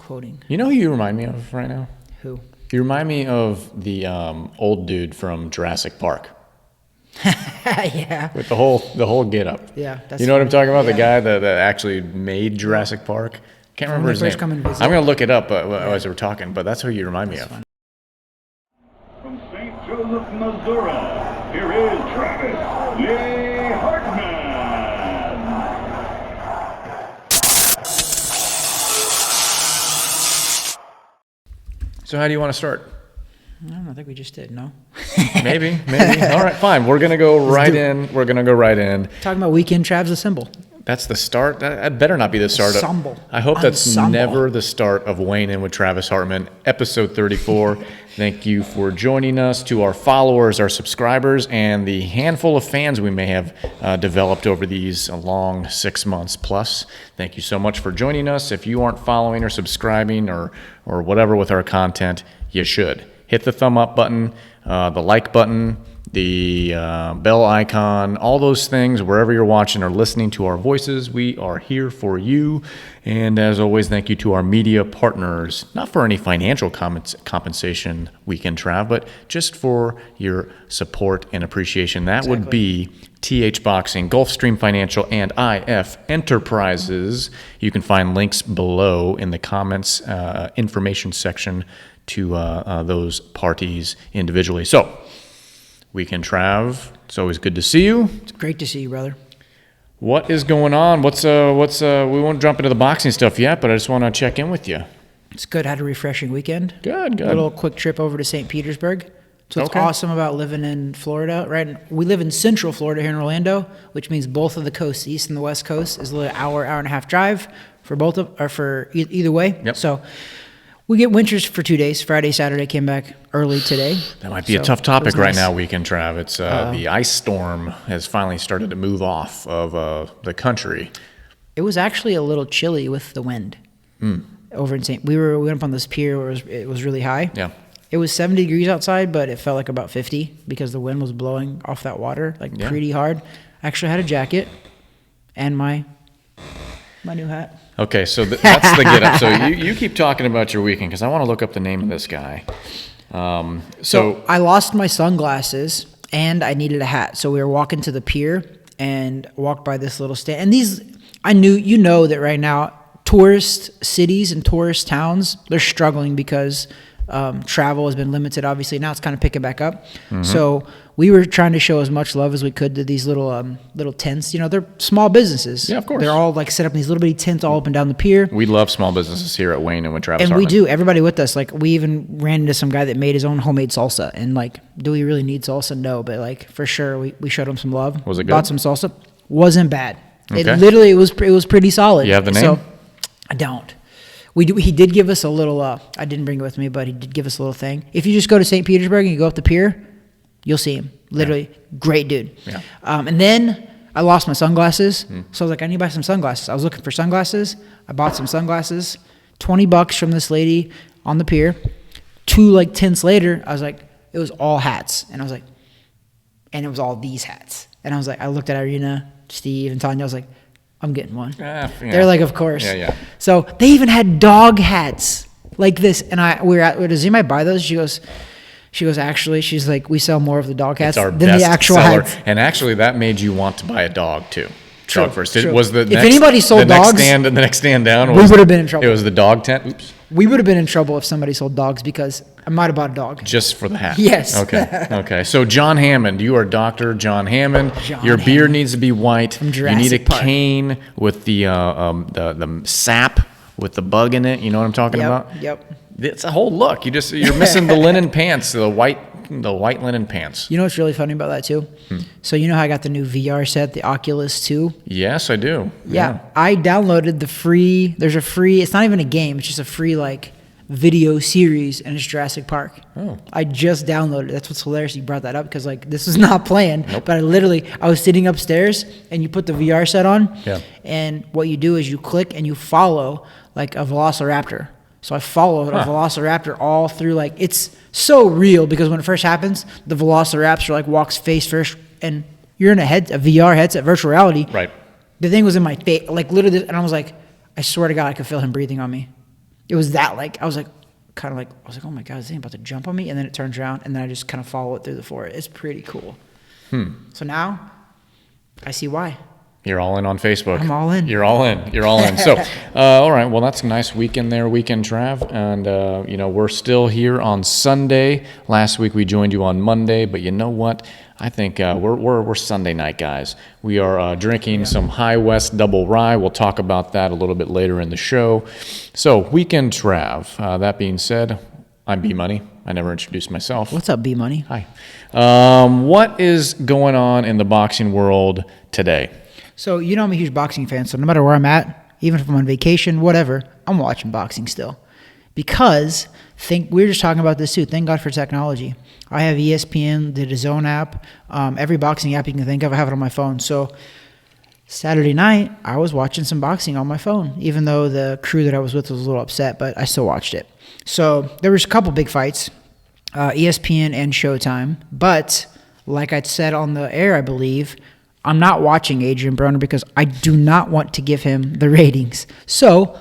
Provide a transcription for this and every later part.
quoting? You know who you remind me of right now? Who? You remind me of the old dude from Jurassic Park. Yeah. With the whole get up. Yeah. You know what I'm talking about? Yeah. The guy that actually made Jurassic Park. Can't remember his name. I'm going to look it up as we're talking, but that's who you remind me of. From St. Joseph, Missouri, here is Travis Lee Hartman. So how do you want to start? I think we just did. No. Maybe. All right, fine. We're gonna go right in. Talking about weekend Trav's Assemble. That's the start. That better not be the start. I hope that's never the start of Weighing In with Travis Hartman, episode 34. Thank you for joining us. To our followers, our subscribers, and the handful of fans we may have developed over these long 6 months plus. Thank you so much for joining us. If you aren't following or subscribing or whatever with our content, you should. Hit the thumb up button, the like button, the bell icon, all those things. Wherever you're watching or listening to our voices, we are here for you. And as always, thank you to our media partners, not for any financial compensation, Weekend Trav, but just for your support and appreciation. That would be TH Boxing, Gulfstream Financial, and IF Enterprises. You can find links below in the comments information section to those parties individually. So, Weekend Trav, it's always good to see you. It's great to see you, brother. What is going on? We won't jump into the boxing stuff yet, but I just want to check in with you. It's good. Had a refreshing weekend. Good. A little quick trip over to St. Petersburg. So what's awesome about living in Florida, right? We live in Central Florida here in Orlando, which means both of the coasts, the East and the West Coast, is a little hour and a half drive for either way. Yep. So we get winters for 2 days. Friday, Saturday, came back early today. That might be a tough topic right now, Weekend Trav. It's the ice storm has finally started to move off of the country. It was actually a little chilly with the wind. Over in we went up on this pier where it was really high. Yeah. It was 70 degrees outside, but it felt like about 50 because the wind was blowing off that water pretty hard. I actually had a jacket and my new hat. Okay, so that's the get up. So you keep talking about your weekend because I want to look up the name of this guy. So I lost my sunglasses and I needed a hat. So we were walking to the pier and walked by this little stand. And these, you know that right now, tourist cities and tourist towns, they're struggling because travel has been limited, obviously. Now it's kind of picking back up. Mm-hmm. So we were trying to show as much love as we could to these little tents. You know, they're small businesses. Yeah, of course. They're all like set up in these little bitty tents all up and down the pier. We love small businesses here at Weighing In with Travis and Hartman. we do. Everybody with us. Like, we even ran into some guy that made his own homemade salsa. And like, do we really need salsa? No, but like, for sure, we showed him some love. Was it good? Bought some salsa. Wasn't bad. Okay. It was pretty solid. You have the name? So, I don't. He did give us a little, I didn't bring it with me, but he did give us a little thing. If you just go to St. Petersburg and you go up the pier, you'll see him. Literally, great dude. Yeah. And then I lost my sunglasses. So I was like, I need to buy some sunglasses. I was looking for sunglasses. I bought some sunglasses, $20 from this lady on the pier. 2 tents later, I was like, it was all hats. And I was like, and it was all these hats. And I was like, I looked at Irina, Steve, and Tanya. I was like, I'm getting one. Yeah. They're like, of course. Yeah. So they even had dog hats like this. And does anybody buy those? She goes, actually, she's like, we sell more of the dog hats than the actual hats. And actually, that made you want to buy a dog too. True. Dog first. True. If anybody sold dogs, the next stand down, we would have been in trouble. It was the dog tent. Oops. We would have been in trouble if somebody sold dogs because I might have bought a dog. Just for the hat? Yes. Okay. So John Hammond, you are Dr. John Hammond. Your beard needs to be white. From Jurassic You need a Park. cane with the sap with the bug in it. You know what I'm talking about? Yep. It's a whole look. You're missing the linen pants, the white linen pants. You know what's really funny about that too? So you know how I got the new VR set, the Oculus 2? Yes, I do. Yeah. I downloaded it's not even a game, it's just a free video series, and it's Jurassic Park. Oh. I just downloaded it. That's what's hilarious. You brought that up because this was not planned. Nope. But I was sitting upstairs and you put the VR set on. Yeah. And what you do is you click and you follow a velociraptor. So I followed a velociraptor all through, it's so real because when it first happens, the velociraptor walks face first, and you're in a VR headset, virtual reality. Right. The thing was in my face, literally, and I was like, I swear to God, I could feel him breathing on me. It was that like I was like, oh my god, is he about to jump on me? And then it turns around, and then I just kind of follow it through the forest. It's pretty cool. So now I see why. You're all in on Facebook. I'm all in. You're all in. You're all in. So, all right. Well, that's a nice weekend there, Trav. And, we're still here on Sunday. Last week we joined you on Monday, but you know what? I think we're Sunday night guys. We are drinking some High West Double Rye. We'll talk about that a little bit later in the show. So, Weekend Trav. That being said, I'm B-Money. I never introduced myself. What's up, B-Money? Hi. What is going on in the boxing world today? So, I'm a huge boxing fan, so no matter where I'm at, even if I'm on vacation, whatever, I'm watching boxing still. Because, we were just talking about this too, thank God for technology. I have ESPN, the DAZN app, every boxing app you can think of, I have it on my phone. So, Saturday night, I was watching some boxing on my phone, even though the crew that I was with was a little upset, but I still watched it. So, there was a couple big fights, ESPN and Showtime, but like I said on the air, I believe, I'm not watching Adrien Broner because I do not want to give him the ratings. So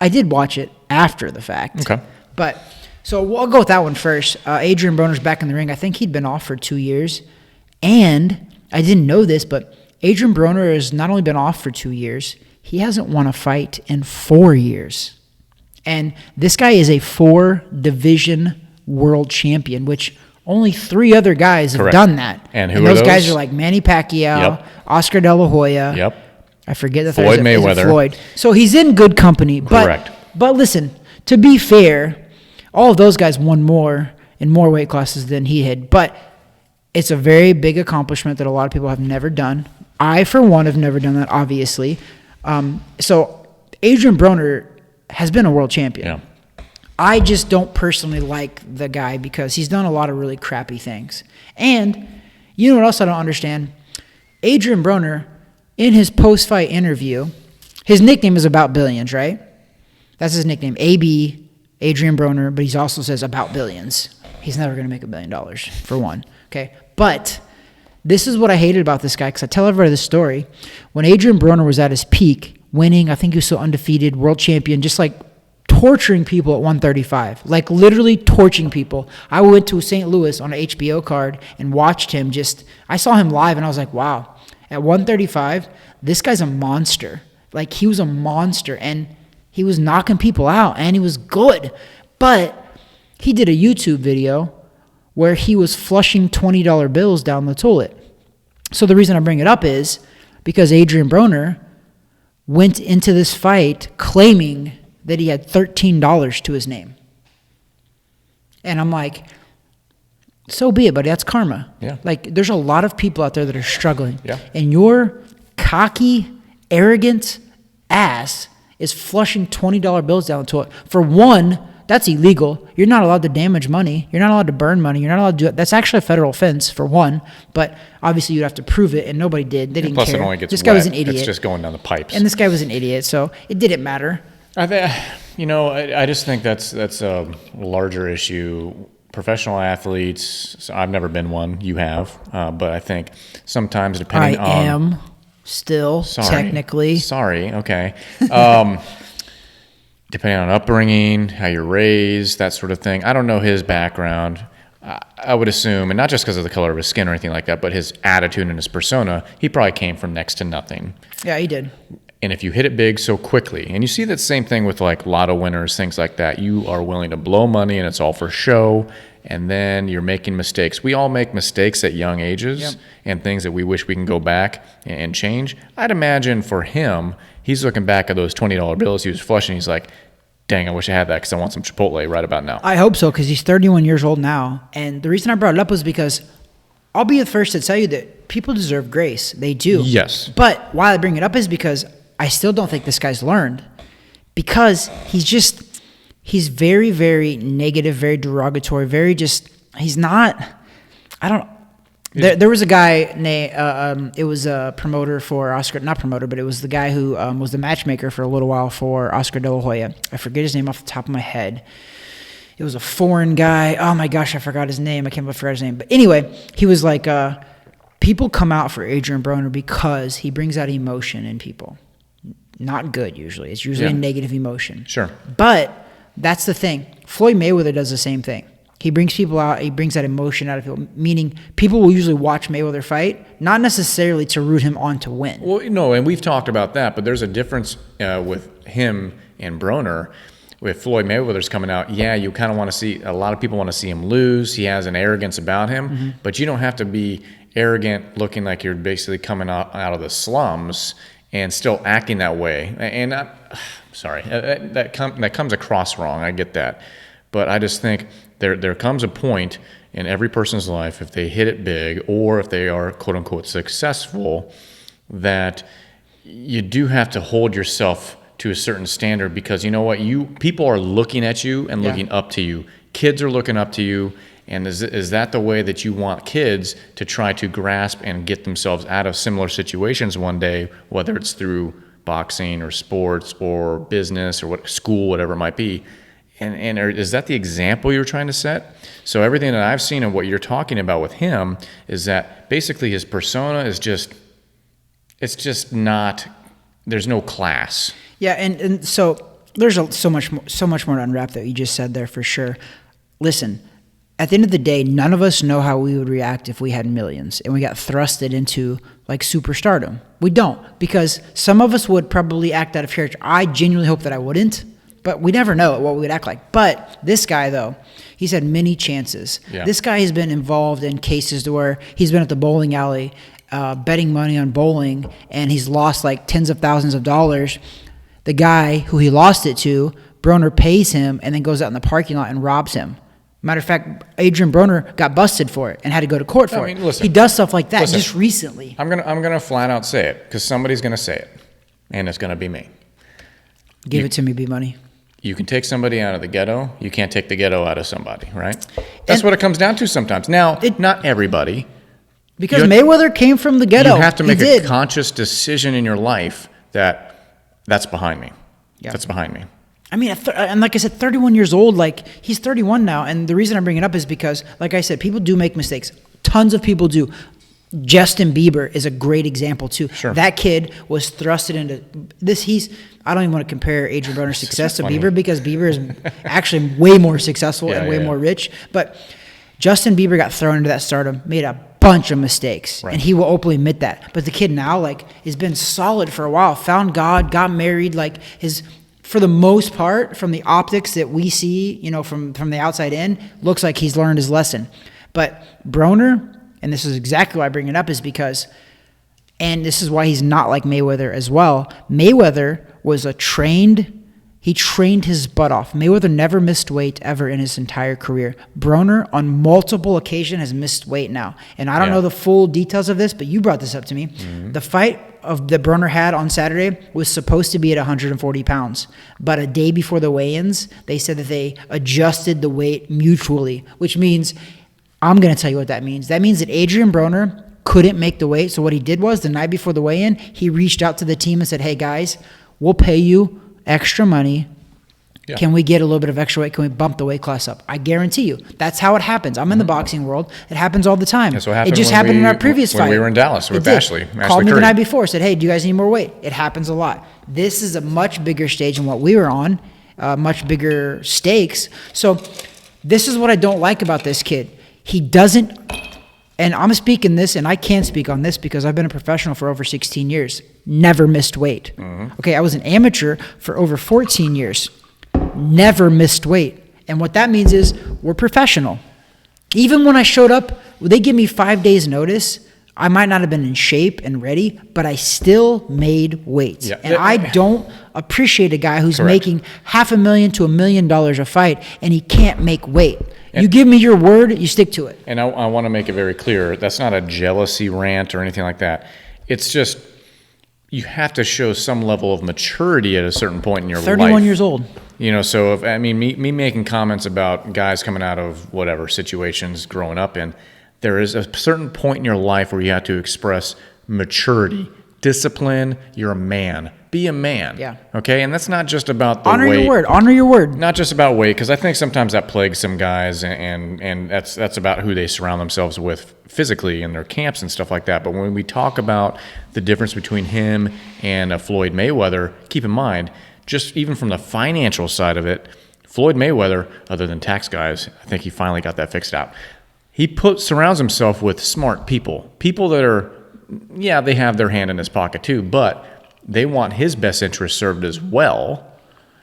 I did watch it after the fact. Okay. But so I'll go with that one first. Adrien Broner's back in the ring. I think he'd been off for 2 years. And I didn't know this, but Adrien Broner has not only been off for 2 years, he hasn't won a fight in 4 years. And this guy is a 4-division world champion, which only 3 other guys have done that. And who are those? Those guys are like Manny Pacquiao, Oscar De La Hoya. Yep. I forget the Floyd third. Mayweather. Floyd. So he's in good company. Correct. But listen, to be fair, all of those guys won more in more weight classes than he had. But it's a very big accomplishment that a lot of people have never done. I, for one, have never done that, obviously. So Adrien Broner has been a world champion. Yeah. I just don't personally like the guy because he's done a lot of really crappy things. And you know what else I don't understand? Adrien Broner, in his post-fight interview, his nickname is About Billions, right? That's his nickname, AB, Adrien Broner, but he also says About Billions. He's never going to make $1 billion, for one. Okay, but this is what I hated about this guy because I tell everybody this story. When Adrien Broner was at his peak, winning, I think he was so undefeated, world champion, just like torturing people at 135, like literally torching people. I went to St. Louis on an HBO card and watched him I saw him live and I was like, wow, at 135, this guy's a monster. Like he was a monster and he was knocking people out and he was good. But he did a YouTube video where he was flushing $20 bills down the toilet. So the reason I bring it up is because Adrien Broner went into this fight claiming that he had $13 to his name. And I'm like, so be it, buddy. That's karma. Yeah. Like, there's a lot of people out there that are struggling. Yeah. And your cocky, arrogant ass is flushing $20 bills down the toilet. For one, that's illegal. You're not allowed to damage money. You're not allowed to burn money. You're not allowed to do it. That's actually a federal offense, for one. But obviously, you'd have to prove it, and nobody did. They didn't care. Plus, it only gets this guy was an idiot. It's just going down the pipes. And this guy was an idiot, so it didn't matter. I just think that's a larger issue. Professional athletes, so I've never been one. You have. But I think sometimes depending on... I am still, technically. Sorry, okay. Depending on upbringing, how you're raised, that sort of thing. I don't know his background. I would assume, and not just because of the color of his skin or anything like that, but his attitude and his persona, he probably came from next to nothing. Yeah, he did. And if you hit it big so quickly, and you see that same thing with like lotto winners, things like that, you are willing to blow money and it's all for show, and then you're making mistakes. We all make mistakes at young ages and things that we wish we can go back and change. I'd imagine for him, he's looking back at those $20 bills he was flushing. He's like, dang, I wish I had that because I want some Chipotle right about now. I hope so because he's 31 years old now. And the reason I brought it up was because I'll be the first to tell you that people deserve grace. They do. Yes. But why I bring it up is because I still don't think this guy's learned because he's very, very negative, very derogatory, he's not, I don't, there was a guy named, it was a promoter for Oscar, not promoter, but it was the guy who was the matchmaker for a little while for Oscar De La Hoya. I forget his name off the top of my head. It was a foreign guy. Oh my gosh, I forgot his name. I can't believe I forgot his name. But anyway, he was like, people come out for Adrien Broner because he brings out emotion in people. Not good, usually. It's usually a negative emotion. Sure. But That's the thing. Floyd Mayweather does the same thing. He brings people out. He brings that emotion out of people, meaning people will usually watch Mayweather fight, not necessarily to root him on to win. Well, and we've talked about that, but there's a difference with him and Broner. With Floyd Mayweather's coming out, you kind of want to see, a lot of people want to see him lose. He has an arrogance about him, but you don't have to be arrogant looking like you're basically coming out of the slums and still acting that way. And that comes across wrong. I get that. But I just think there comes a point in every person's life, if they hit it big or if they are quote unquote successful, that you do have to hold yourself to a certain standard, because you know what, people are looking at you and looking up to you. Kids are looking up to you, and is that the way that you want kids to try to grasp and get themselves out of similar situations one day, whether it's through boxing or sports or business or school, whatever it might be? And is that the example you're trying to set? So everything that I've seen and what you're talking about with him is that basically his persona is it's just not, there's no class. Yeah, and so there's so much more to unwrap that you just said there for sure. Listen, at the end of the day, none of us know how we would react if we had millions and we got thrusted into like superstardom. We don't, because some of us would probably act out of character. I genuinely hope that I wouldn't, but we never know what we would act like. But this guy, though, he's had many chances. Yeah. This guy has been involved in cases where he's been at the bowling alley betting money on bowling, and he's lost like tens of thousands of dollars. The guy who he lost it to, Broner, pays him and then goes out in the parking lot and robs him. Matter of fact, Adrien Broner got busted for it and had to go to court for it. Listen, he does stuff like that just recently. I'm gonna flat out say it, because somebody's gonna say it, and it's gonna be me. Give it to me, B-Money. You can take somebody out of the ghetto. You can't take the ghetto out of somebody, right? That's what it comes down to sometimes. Now, not everybody. Because Mayweather came from the ghetto. You have to make a conscious decision in your life that's behind me. Yeah. That's behind me. I mean, and like I said, 31 years old, like he's 31 now. And the reason I bring it up is because, like I said, people do make mistakes. Tons of people do. Justin Bieber is a great example too. Sure. That kid was thrusted into this. I don't even want to compare Adrien Broner's success to Bieber, because Bieber is actually way more successful and way more rich. But Justin Bieber got thrown into that stardom, made a bunch of mistakes, and he will openly admit that. But the kid now, like, has been solid for a while, found God, got married, like for the most part, from the optics that we see, from the outside in, looks like he's learned his lesson. But Broner, and this is exactly why I bring it up, is because, and this is why he's not like Mayweather as well. Mayweather was he trained his butt off. Mayweather never missed weight ever in his entire career. Broner, on multiple occasions, has missed weight now. And I don't know the full details of this, but you brought this up to me. Mm-hmm. The fight that Broner had on Saturday was supposed to be at 140 pounds. But a day before the weigh-ins, they said that they adjusted the weight mutually, which means, I'm going to tell you what that means. That means that Adrien Broner couldn't make the weight. So what he did was, the night before the weigh-in, he reached out to the team and said, hey, guys, we'll pay you extra money. Yeah. Can we get a little bit of extra weight? Can we bump the weight class up? I guarantee you, that's how it happens. I'm in the boxing world. It happens all the time. That's what happened. It just happened in our previous fight. When we were in Dallas with Ashley. Called me the night before, said, hey, do you guys need more weight? It happens a lot. This is a much bigger stage than what we were on, much bigger stakes. So this is what I don't like about this kid. He doesn't, and I'm speaking this, and I can't speak on this because I've been a professional for over 16 years. Never missed weight. Mm-hmm. Okay, I was an amateur for over 14 years. Never missed weight. And what that means is we're professional. Even when I showed up, they give me 5 days notice. I might not have been in shape and ready, but I still made weight. Yeah. And I don't appreciate a guy who's making $500,000 to $1 million a fight and he can't make weight. You give me your word, you stick to it. And I want to make it very clear, that's not a jealousy rant or anything like that. It's just, you have to show some level of maturity at a certain point in your 31 years old. So me making comments about guys coming out of whatever situations growing up in, there is a certain point in your life where you have to express maturity, discipline. You're a man. Be a man. Yeah. Okay? And that's not just about the weight. Honor your word. Honor your word. Not just about weight, because I think sometimes that plagues some guys, and that's about who they surround themselves with physically in their camps and stuff like that. But when we talk about the difference between him and Floyd Mayweather, keep in mind, just even from the financial side of it, Floyd Mayweather, other than tax guys, I think he finally got that fixed out. He surrounds himself with smart people that are, yeah, they have their hand in his pocket too, but they want his best interest served as well.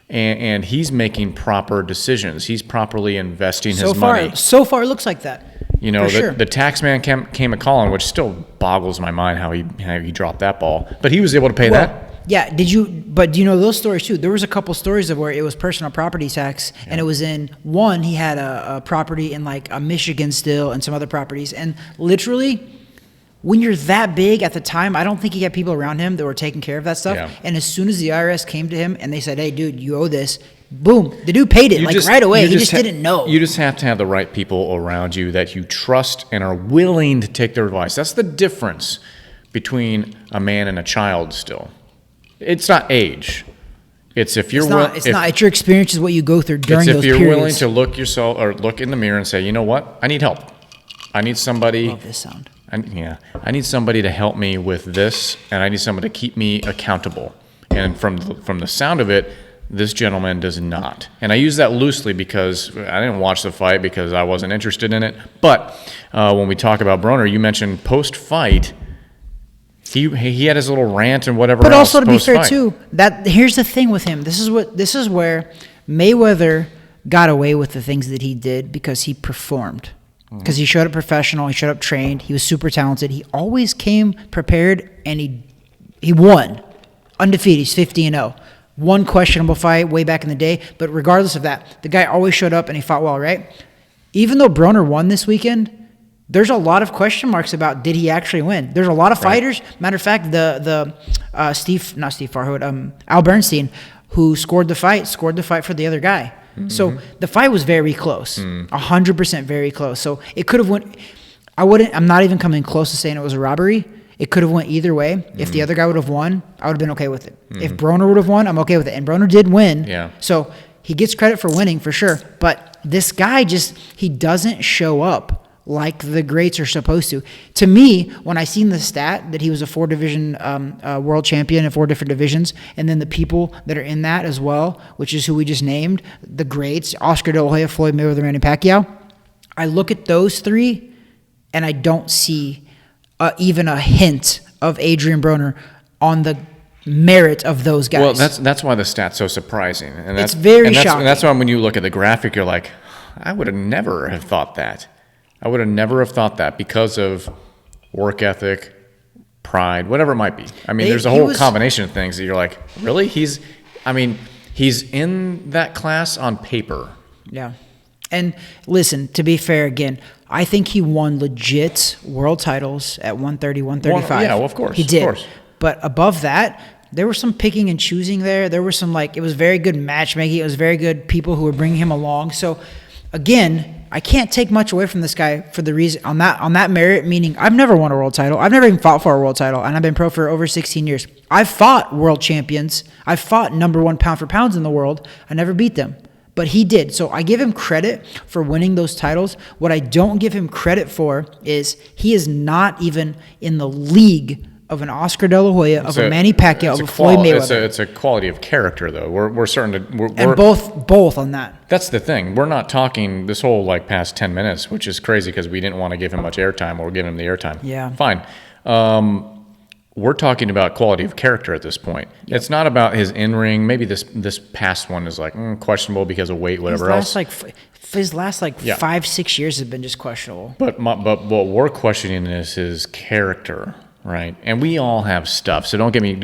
And he's making proper decisions. He's properly investing his money. So far, it looks like that. You know, the tax man came a calling, which still boggles my mind how he dropped that ball. But he was able to pay that. Yeah. But do you know those stories too? There was a couple stories of where it was personal property tax, and it was in one. He had a property in like a Michigan still, and some other properties, and literally, when you're that big at the time, I don't think he had people around him that were taking care of that stuff. Yeah. And as soon as the IRS came to him and they said, "Hey, dude, you owe this," boom, the dude paid it right away. He just didn't know. You just have to have the right people around you that you trust and are willing to take their advice. That's the difference between a man and a child still. It's not age. It's if you're willing. It's your experience is what you go through during those periods. If you're willing to look in the mirror and say, you know what, I need help. I need somebody. I love this sound. I need somebody to help me with this, and I need somebody to keep me accountable. And from the sound of it, this gentleman does not. And I use that loosely because I didn't watch the fight because I wasn't interested in it. But when we talk about Broner, you mentioned post-fight, he had his little rant and whatever. But also to be fair too, that here's the thing with him. This is where Mayweather got away with the things that he did because he performed. Because he showed up professional, he showed up trained, he was super talented. He always came prepared, and he won. Undefeated, he's 50-0. One questionable fight way back in the day, but regardless of that, the guy always showed up and he fought well, right? Even though Broner won this weekend, there's a lot of question marks about did he actually win. There's a lot of fighters. Matter of fact, Al Bernstein, who scored the fight for the other guy. Mm-hmm. So the fight was very close, 100% very close. So it could have went. I'm not even coming close to saying it was a robbery. It could have went either way. If the other guy would have won, I would have been okay with it. If Broner would have won, I'm okay with it. And Broner did win. Yeah. So he gets credit for winning for sure. But this guy he doesn't show up like the greats are supposed to. To me, when I seen the stat that he was a 4-division world champion in 4 different divisions, and then the people that are in that as well, which is who we just named, the greats, Oscar De La Hoya, Floyd Mayweather, Manny Pacquiao, I look at those 3, and I don't see even a hint of Adrien Broner on the merit of those guys. Well, that's why the stat's so surprising. And it's very shocking. And that's why when you look at the graphic, you're like, I would have never have thought that. I would have never have thought that because of work ethic, pride, whatever it might be. I mean, there's a whole combination of things that you're like, really? He's in that class on paper. Yeah. And listen, to be fair again, I think he won legit world titles at 130, 135. Yeah, well, of course. He did. Of course. But above that, there was some picking and choosing there. There was some, it was very good matchmaking. It was very good people who were bringing him along. So, again, I can't take much away from this guy for the reason on that merit, meaning I've never won a world title. I've never even fought for a world title, and I've been pro for over 16 years. I've fought world champions. I've fought number 1 pound for pounds in the world. I never beat them. But he did. So I give him credit for winning those titles. What I don't give him credit for is he is not even in the league of an Oscar De La Hoya, of a Manny Pacquiao, of a Floyd Mayweather. It's a quality of character, though. We're starting to... And both on that. That's the thing. We're not talking this whole, past 10 minutes, which is crazy because we didn't want to give him much airtime or give him the airtime. Yeah. Fine. We're talking about quality of character at this point. Yep. It's not about his in-ring. Maybe this past one is questionable because of weight, whatever else. His last 5-6 years have been just questionable. But what we're questioning is his character. Right, and we all have stuff. So don't get me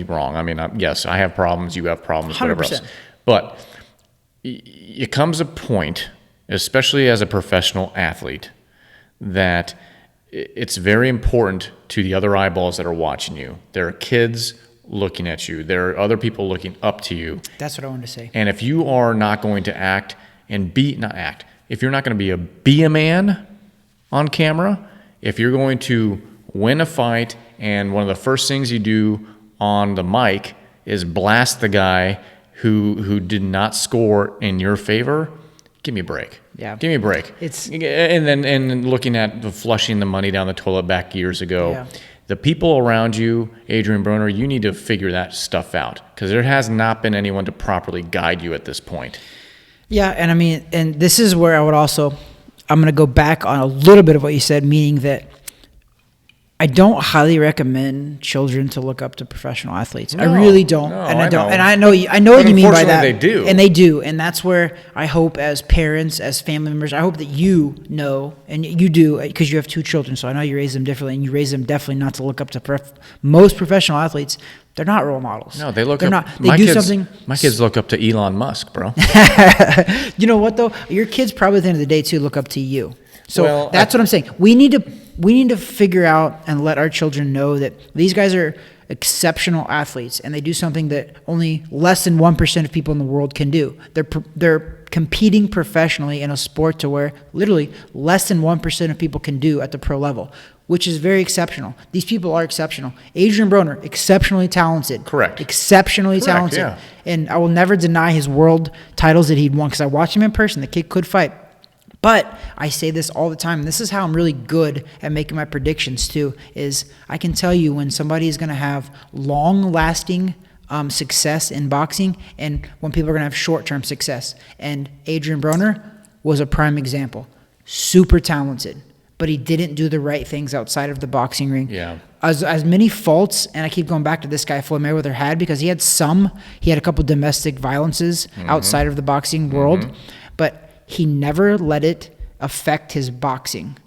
wrong. I mean, yes, I have problems. You have problems. 100%. Whatever else. But it comes a point, especially as a professional athlete, that it's very important to the other eyeballs that are watching you. There are kids looking at you. There are other people looking up to you. That's what I wanted to say. And if you are not going to act and if you're not going to be a man on camera, if you're going to win a fight, and one of the first things you do on the mic is blast the guy who did not score in your favor, give me a break. Yeah. Give me a break. And looking at flushing the money down the toilet back years ago. Yeah. The people around you, Adrien Broner, you need to figure that stuff out because there has not been anyone to properly guide you at this point. Yeah, and I mean, and this is where I'm going to go back on a little bit of what you said, meaning that I don't highly recommend children to look up to professional athletes. I really don't. No, and I don't. know. And I know what you mean by that. They do. And they do. And that's where I hope as parents, as family members, I hope that you know, and you do, because you have 2 children. So I know you raise them differently, and you raise them definitely not to look up to most professional athletes. They're not role models. No, they look They're up. Not. They do something. My kids look up to Elon Musk, bro. You know what, though? Your kids probably at the end of the day, too, look up to you. So that's what I'm saying. We need to figure out and let our children know that these guys are exceptional athletes, and they do something that only less than 1% of people in the world can do. They're competing professionally in a sport to where literally less than 1% of people can do at the pro level, which is very exceptional. These people are exceptional. Adrien Broner, exceptionally talented. Correct. Exceptionally talented. Yeah. And I will never deny his world titles that he'd won, because I watched him in person. The kid could fight. But I say this all the time, and this is how I'm really good at making my predictions too, is I can tell you when somebody is going to have long-lasting success in boxing and when people are going to have short-term success. And Adrien Broner was a prime example. Super talented, but he didn't do the right things outside of the boxing ring. Yeah. As many faults, and I keep going back to this guy Floyd Mayweather had, because he had a couple domestic violences outside of the boxing world, but he never let it affect his boxing.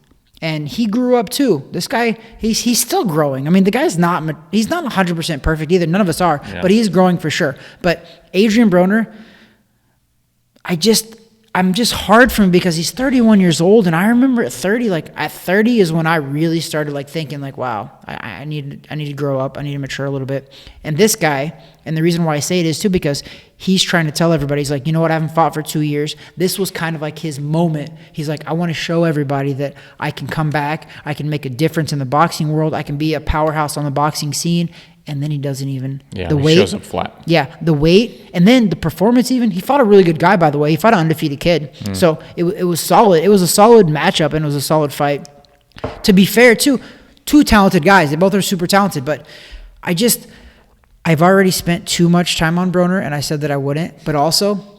And he grew up too. This guy, he's still growing. I mean, the guy's he's not 100% perfect either. None of us are, but he's growing for sure. But Adrien Broner, I'm just hard for him because he's 31 years old, and I remember at 30 is when I really started thinking wow, I need to grow up, I need to mature a little bit. And this guy, and the reason why I say it is too because he's trying to tell everybody, he's like, you know what, I haven't fought for 2 years. This was kind of like his moment. He's like, I want to show everybody that I can come back, I can make a difference in the boxing world, I can be a powerhouse on the boxing scene. And then he doesn't even. Yeah, the he weight shows up flat. Yeah, the weight. And then the performance even. He fought a really good guy, by the way. He fought an undefeated kid. So it was solid. It was a solid matchup, and it was a solid fight. To be fair, too, 2 talented guys. They both are super talented. But I've already spent too much time on Broner, and I said that I wouldn't. But also,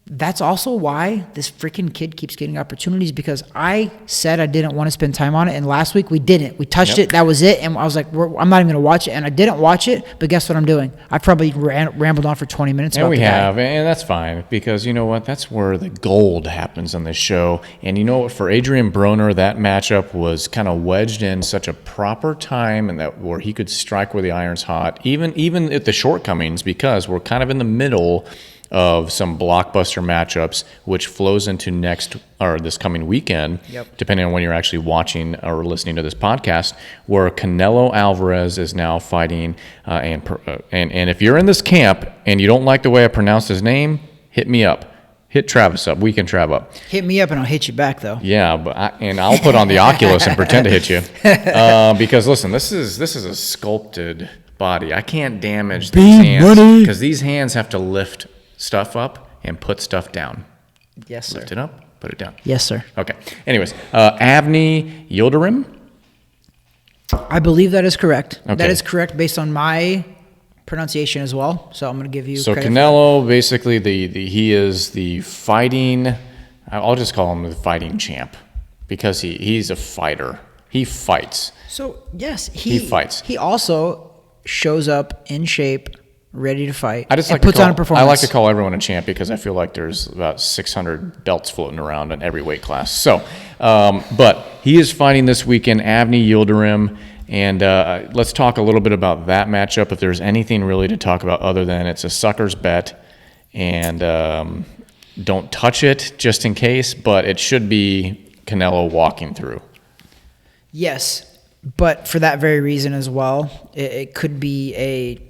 that's also why this freaking kid keeps getting opportunities, because I said I didn't want to spend time on it, and last week we didn't. We touched it, that was it, and I was like, I'm not even going to watch it, and I didn't watch it, but guess what I'm doing? I probably rambled on for 20 minutes about the guy. And that's fine, because you know what? That's where the gold happens on this show, and you know what? For Adrien Broner, that matchup was kind of wedged in such a proper time, and that where he could strike where the iron's hot, even at the shortcomings, because we're kind of in the middle of some blockbuster matchups, which flows into this coming weekend, depending on when you're actually watching or listening to this podcast, where Canelo Alvarez is now fighting. And if you're in this camp and you don't like the way I pronounce his name, hit me up. Hit Travis up. Weekend Trav up. Hit me up and I'll hit you back, though. Yeah, but I'll put on the Oculus and pretend to hit you. Because listen, this is a sculpted body. I can't damage these hands because these hands have to lift stuff up and put stuff down. Yes, sir. Lift it up, put it down. Yes, sir. Okay. Anyways, Avni Yildirim? I believe that is correct. Okay. That is correct based on my pronunciation as well. So I'm going to give you So credit Canelo, basically, he is the fighting, I'll just call him the fighting champ, because he's a fighter. He fights. So, yes, he fights. He also shows up in shape, ready to fight. I just like puts on a performance. I like to call everyone a champ because I feel like there's about 600 belts floating around in every weight class. So, but he is fighting this weekend, Avni Yildirim, and let's talk a little bit about that matchup. If there's anything really to talk about other than it's a sucker's bet, and don't touch it just in case, but it should be Canelo walking through. Yes, but for that very reason as well, it could be a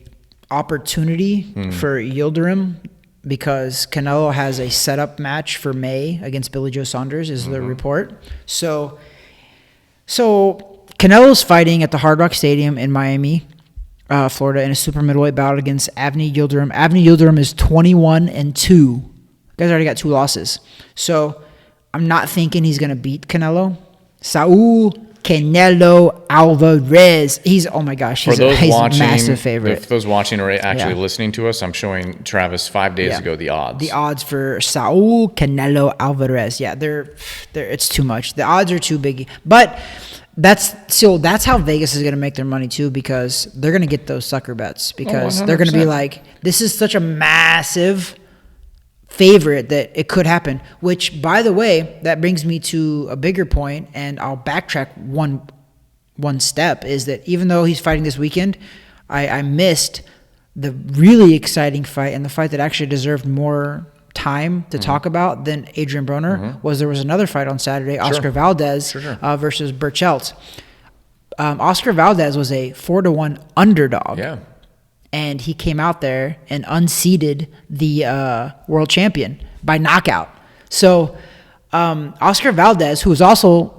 opportunity for Yildirim, because Canelo has a setup match for May against Billy Joe Saunders, is the report. So Canelo's fighting at the Hard Rock Stadium in Miami, Florida, in a super middleweight bout against Avni Yildirim. Avni Yildirim is 21-2. Guy's already got 2 losses. So I'm not thinking he's going to beat Canelo. Saul Canelo Alvarez. He's, oh my gosh, he's a massive favorite. If those watching are actually listening to us, I'm showing Travis 5 days ago the odds. The odds for Saul Canelo Alvarez. Yeah, they're it's too much. The odds are too big. But that's how Vegas is going to make their money too, because they're going to get those sucker bets, because they're going to be like, this is such a massive favorite that it could happen. Which, by the way, that brings me to a bigger point, and I'll backtrack one step, is that even though he's fighting this weekend, I missed the really exciting fight, and the fight that actually deserved more time to talk about than Adrien Broner there was another fight on Saturday, Oscar Valdez versus Berchelt. Oscar Valdez was a 4-1 underdog. Yeah. And he came out there and unseated the world champion by knockout. So Oscar Valdez, who is also,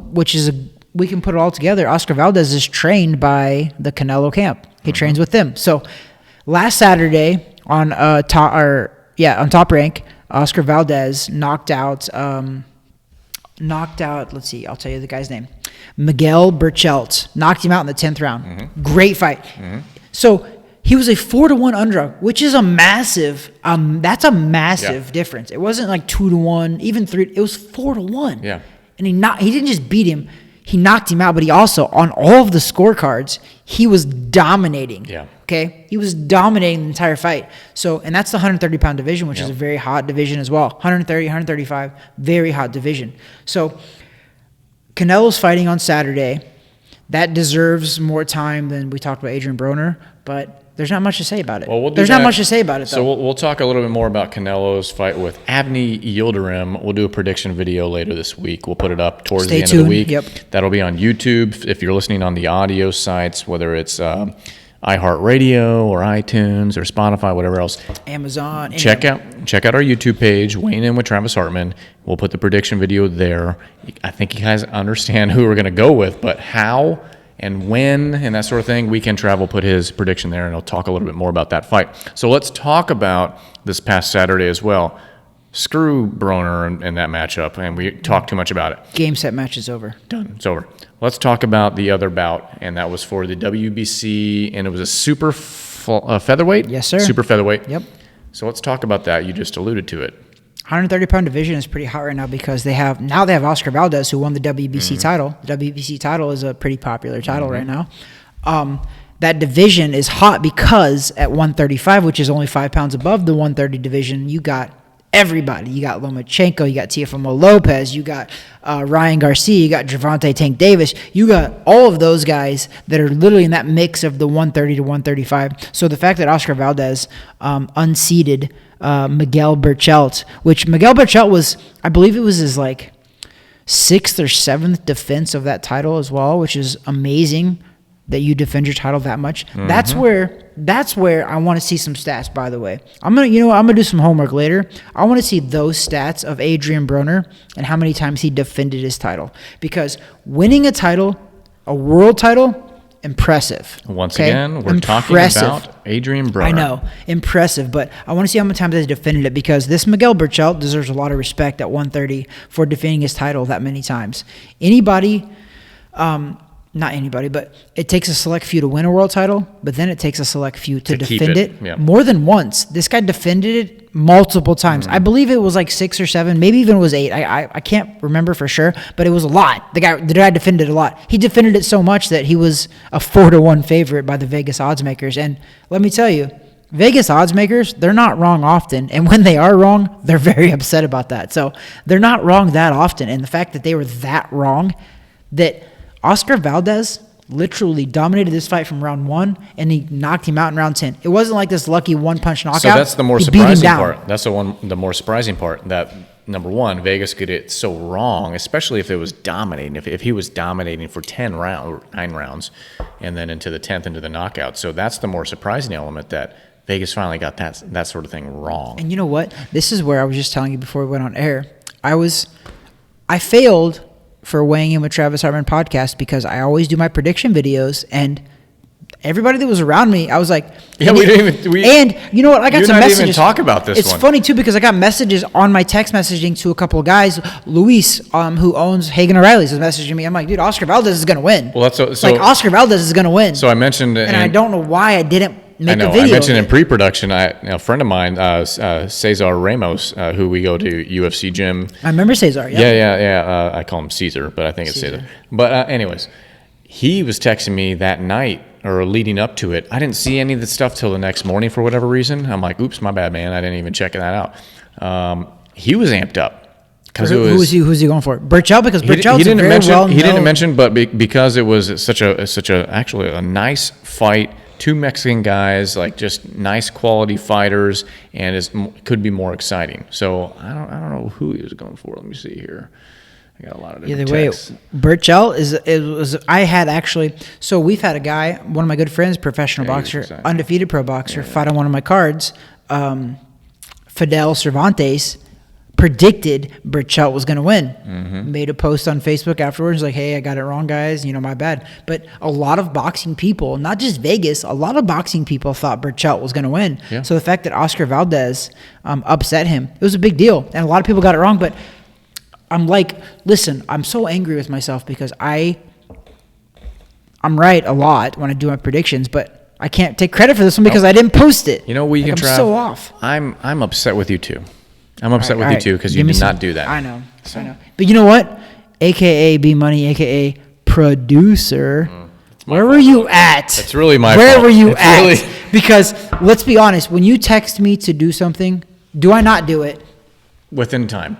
we can put it all together, Oscar Valdez is trained by the Canelo camp. He trains with them. So last Saturday on Top Rank, Oscar Valdez knocked out, let's see, I'll tell you the guy's name. Miguel Berchelt knocked him out in the 10th round. Great fight. So he was a 4-1 underdog, which is a massive, that's a massive difference. It wasn't like 2-1, even 3, it was 4-1. Yeah. And he didn't just beat him, he knocked him out, but he also, on all of the scorecards, he was dominating. Yeah. Okay? He was dominating the entire fight. So, and that's the 130-pound division, which is a very hot division as well. 130, 135, very hot division. So, Canelo's fighting on Saturday. That deserves more time than we talked about Adrien Broner, but there's not much to say about it. Well, there's not much to say about it, though. So we'll talk a little bit more about Canelo's fight with Adrien Yildirim. We'll do a prediction video later this week. We'll put it up towards the end of the week. Yep. That'll be on YouTube. If you're listening on the audio sites, whether it's iHeartRadio or iTunes or Spotify, whatever else, Amazon. Check out our YouTube page, Weighing In with Travis Hartman. We'll put the prediction video there. I think you guys understand who we're going to go with, but how and when and that sort of thing, Weekend Travel put his prediction there, and he'll talk a little bit more about that fight. So let's talk about this past Saturday as well. Screw Broner and that matchup, and we talked too much about it. Game, set, match is over. Done. It's over. Let's talk about the other bout, and that was for the WBC, and it was a super featherweight? Yes, sir. Super featherweight. Yep. So let's talk about that. You just alluded to it. 130-pound division is pretty hot right now because they have Oscar Valdez, who won the WBC title. The WBC title is a pretty popular title right now. That division is hot because at 135, which is only 5 pounds above the 130 division, you got everybody. You got Lomachenko, you got Teofimo Lopez, you got Ryan Garcia, you got Gervonta Tank Davis. You got all of those guys that are literally in that mix of the 130 to 135. So the fact that Oscar Valdez unseated Miguel Berchelt, which Miguel Berchelt was, I believe it was his like 6th or 7th defense of that title as well, which is amazing that you defend your title that much. That's where I want to see some stats, by the way. I'm gonna do some homework later. I want to see those stats of Adrien Broner and how many times he defended his title. Because winning a title, a world title, impressive. Once again, we're talking about Adrien Broner. I know, impressive, but I want to see how many times they defended it, because this Miguel Berchelt deserves a lot of respect at 130 for defending his title that many times. Not anybody, but it takes a select few to win a world title, but then it takes a select few to defend it more than once. This guy defended it multiple times. I believe it was like 6 or 7, maybe even it was 8. I can't remember for sure, but it was a lot. The guy defended it a lot. He defended it so much that he was a 4-1 favorite by the Vegas odds makers. And let me tell you, Vegas odds makers, they're not wrong often. And when they are wrong, they're very upset about that. So they're not wrong that often. And the fact that they were that wrong, that Oscar Valdez literally dominated this fight from round 1, and he knocked him out in round 10. It wasn't like this lucky one-punch knockout. So that's the more surprising part. That's the more surprising part, that, number one, Vegas get it so wrong, especially if it was dominating. If he was dominating for 9 rounds, and then into the 10th, into the knockout. So that's the more surprising element, that Vegas finally got that sort of thing wrong. And you know what? This is where I was just telling you before we went on air. I failed for Weighing In with Travis Hartman podcast because I always do my prediction videos, and everybody that was around me, I was like, yeah, we didn't even. And you know what? I got some messages. Even talk about this. It's funny too because I got messages on my text messaging to a couple of guys. Luis, who owns Hagen O'Reilly's, was messaging me. I'm like, dude, Oscar Valdez is gonna win. Well, that's so like Oscar Valdez is gonna win. So I mentioned, and I don't know why I didn't make a video. I mentioned in pre-production, a friend of mine, Cesar Ramos, who we go to UFC gym. I remember Cesar. Yeah. I call him Caesar, but I think it's Cesar. But anyways, he was texting me that night or leading up to it. I didn't see any of the stuff till the next morning for whatever reason. I'm like, oops, my bad, man. I didn't even check that out. He was amped up. Who's he going for? Berchelt, because Berchelt's very well known. He didn't mention, but because it was such a actually a nice fight. 2 Mexican guys, like just nice quality fighters, and could be more exciting. So I don't know who he was going for. Let me see here. I got a lot of different texts. Berchelt I had actually. So we've had a guy, one of my good friends, professional boxer, undefeated pro boxer, fight on one of my cards. Fidel Cervantes predicted Berchelt was going to win. Made a post on Facebook afterwards like, hey, I got it wrong, guys. My bad. But a lot of boxing people, not just Vegas, a lot of boxing people thought Berchelt was going to win. Yeah. So the fact that Oscar Valdez upset him, it was a big deal. And a lot of people got it wrong. But I'm like, listen, I'm so angry with myself because I'm right a lot when I do my predictions, but I can't take credit for this one because I didn't post it. I'm so off. I'm upset with you too. I'm upset with you too because you did not do that. I know. But you know what? AKA B Money, AKA producer. Where were you at? It's really my fault. Where were you at? Really... Because let's be honest, when you text me to do something, do I not do it? Within time.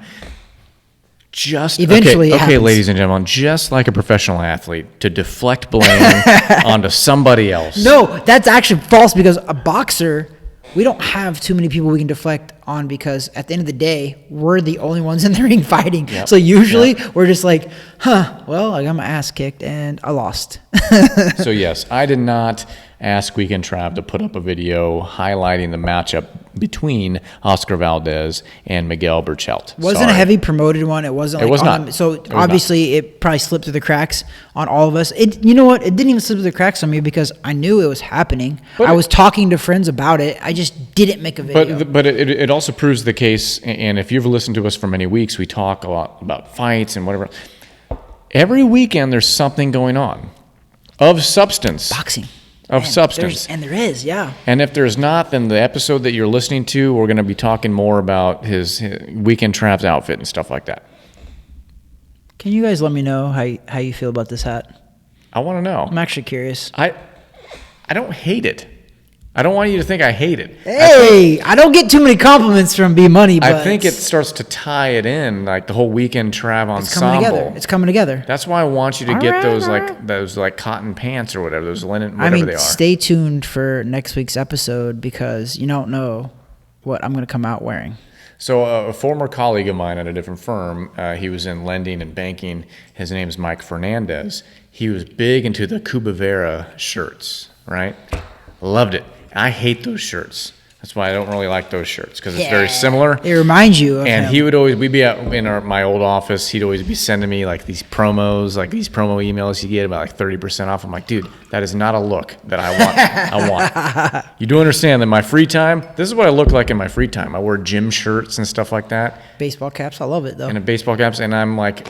Just eventually. Okay, ladies and gentlemen, just like a professional athlete, to deflect blame onto somebody else. No, that's actually false because a boxer, we don't have too many people we can deflect on because at the end of the day, we're the only ones in the ring fighting. Yep. So usually we're just like, well, I got my ass kicked and I lost. So yes, I did not ask Weekend Trav to put up a video highlighting the matchup between Oscar Valdez and Miguel Berchelt. Wasn't a heavy promoted one. It wasn't. It was not. So obviously it probably slipped through the cracks on all of us. You know what? It didn't even slip through the cracks on me because I knew it was happening. But I was talking to friends about it. I just didn't make a video. But it also proves the case. And if you've listened to us for many weeks, we talk a lot about fights and whatever. Every weekend there's something going on of substance. Boxing. Substance. And there is, yeah. And if there's not, then the episode that you're listening to, we're going to be talking more about his Weekend Trav's outfit and stuff like that. Can you guys let me know how you feel about this hat? I want to know. I'm actually curious. I don't hate it. I don't want you to think I hate it. Hey, I don't get too many compliments from B Money, but I think it starts to tie it in, like the whole Weekend Trav ensemble. It's coming together. That's why I want you to get those cotton pants or whatever, those linen, whatever they are. Stay tuned for next week's episode because you don't know what I'm going to come out wearing. So a former colleague of mine at a different firm, he was in lending and banking. His name's Mike Fernandez. He was big into the Cuba Vera shirts, right? Loved it. I hate those shirts. That's why I don't really like those shirts because it's very similar. It reminds you of And him. We'd be in my old office. He'd always be sending me like these promos, like these promo emails you get about like 30% off. I'm like, dude, that is not a look that I want. You do understand that my free time, this is what I look like in my free time. I wear gym shirts and stuff like that. Baseball caps. I love it though. And baseball caps. And I'm like,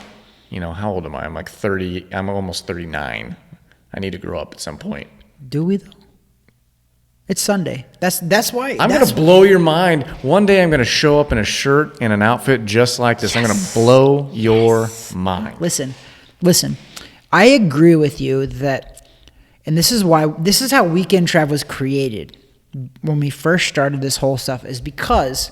how old am I? I'm like 30. I'm almost 39. I need to grow up at some point. Do we though? It's Sunday. That's why. I'm going to blow your mind. One day I'm going to show up in a shirt and an outfit just like this. Yes. I'm going to blow your mind. Listen. I agree with you that, and this is how Weekend Trav was created when we first started this whole stuff, is because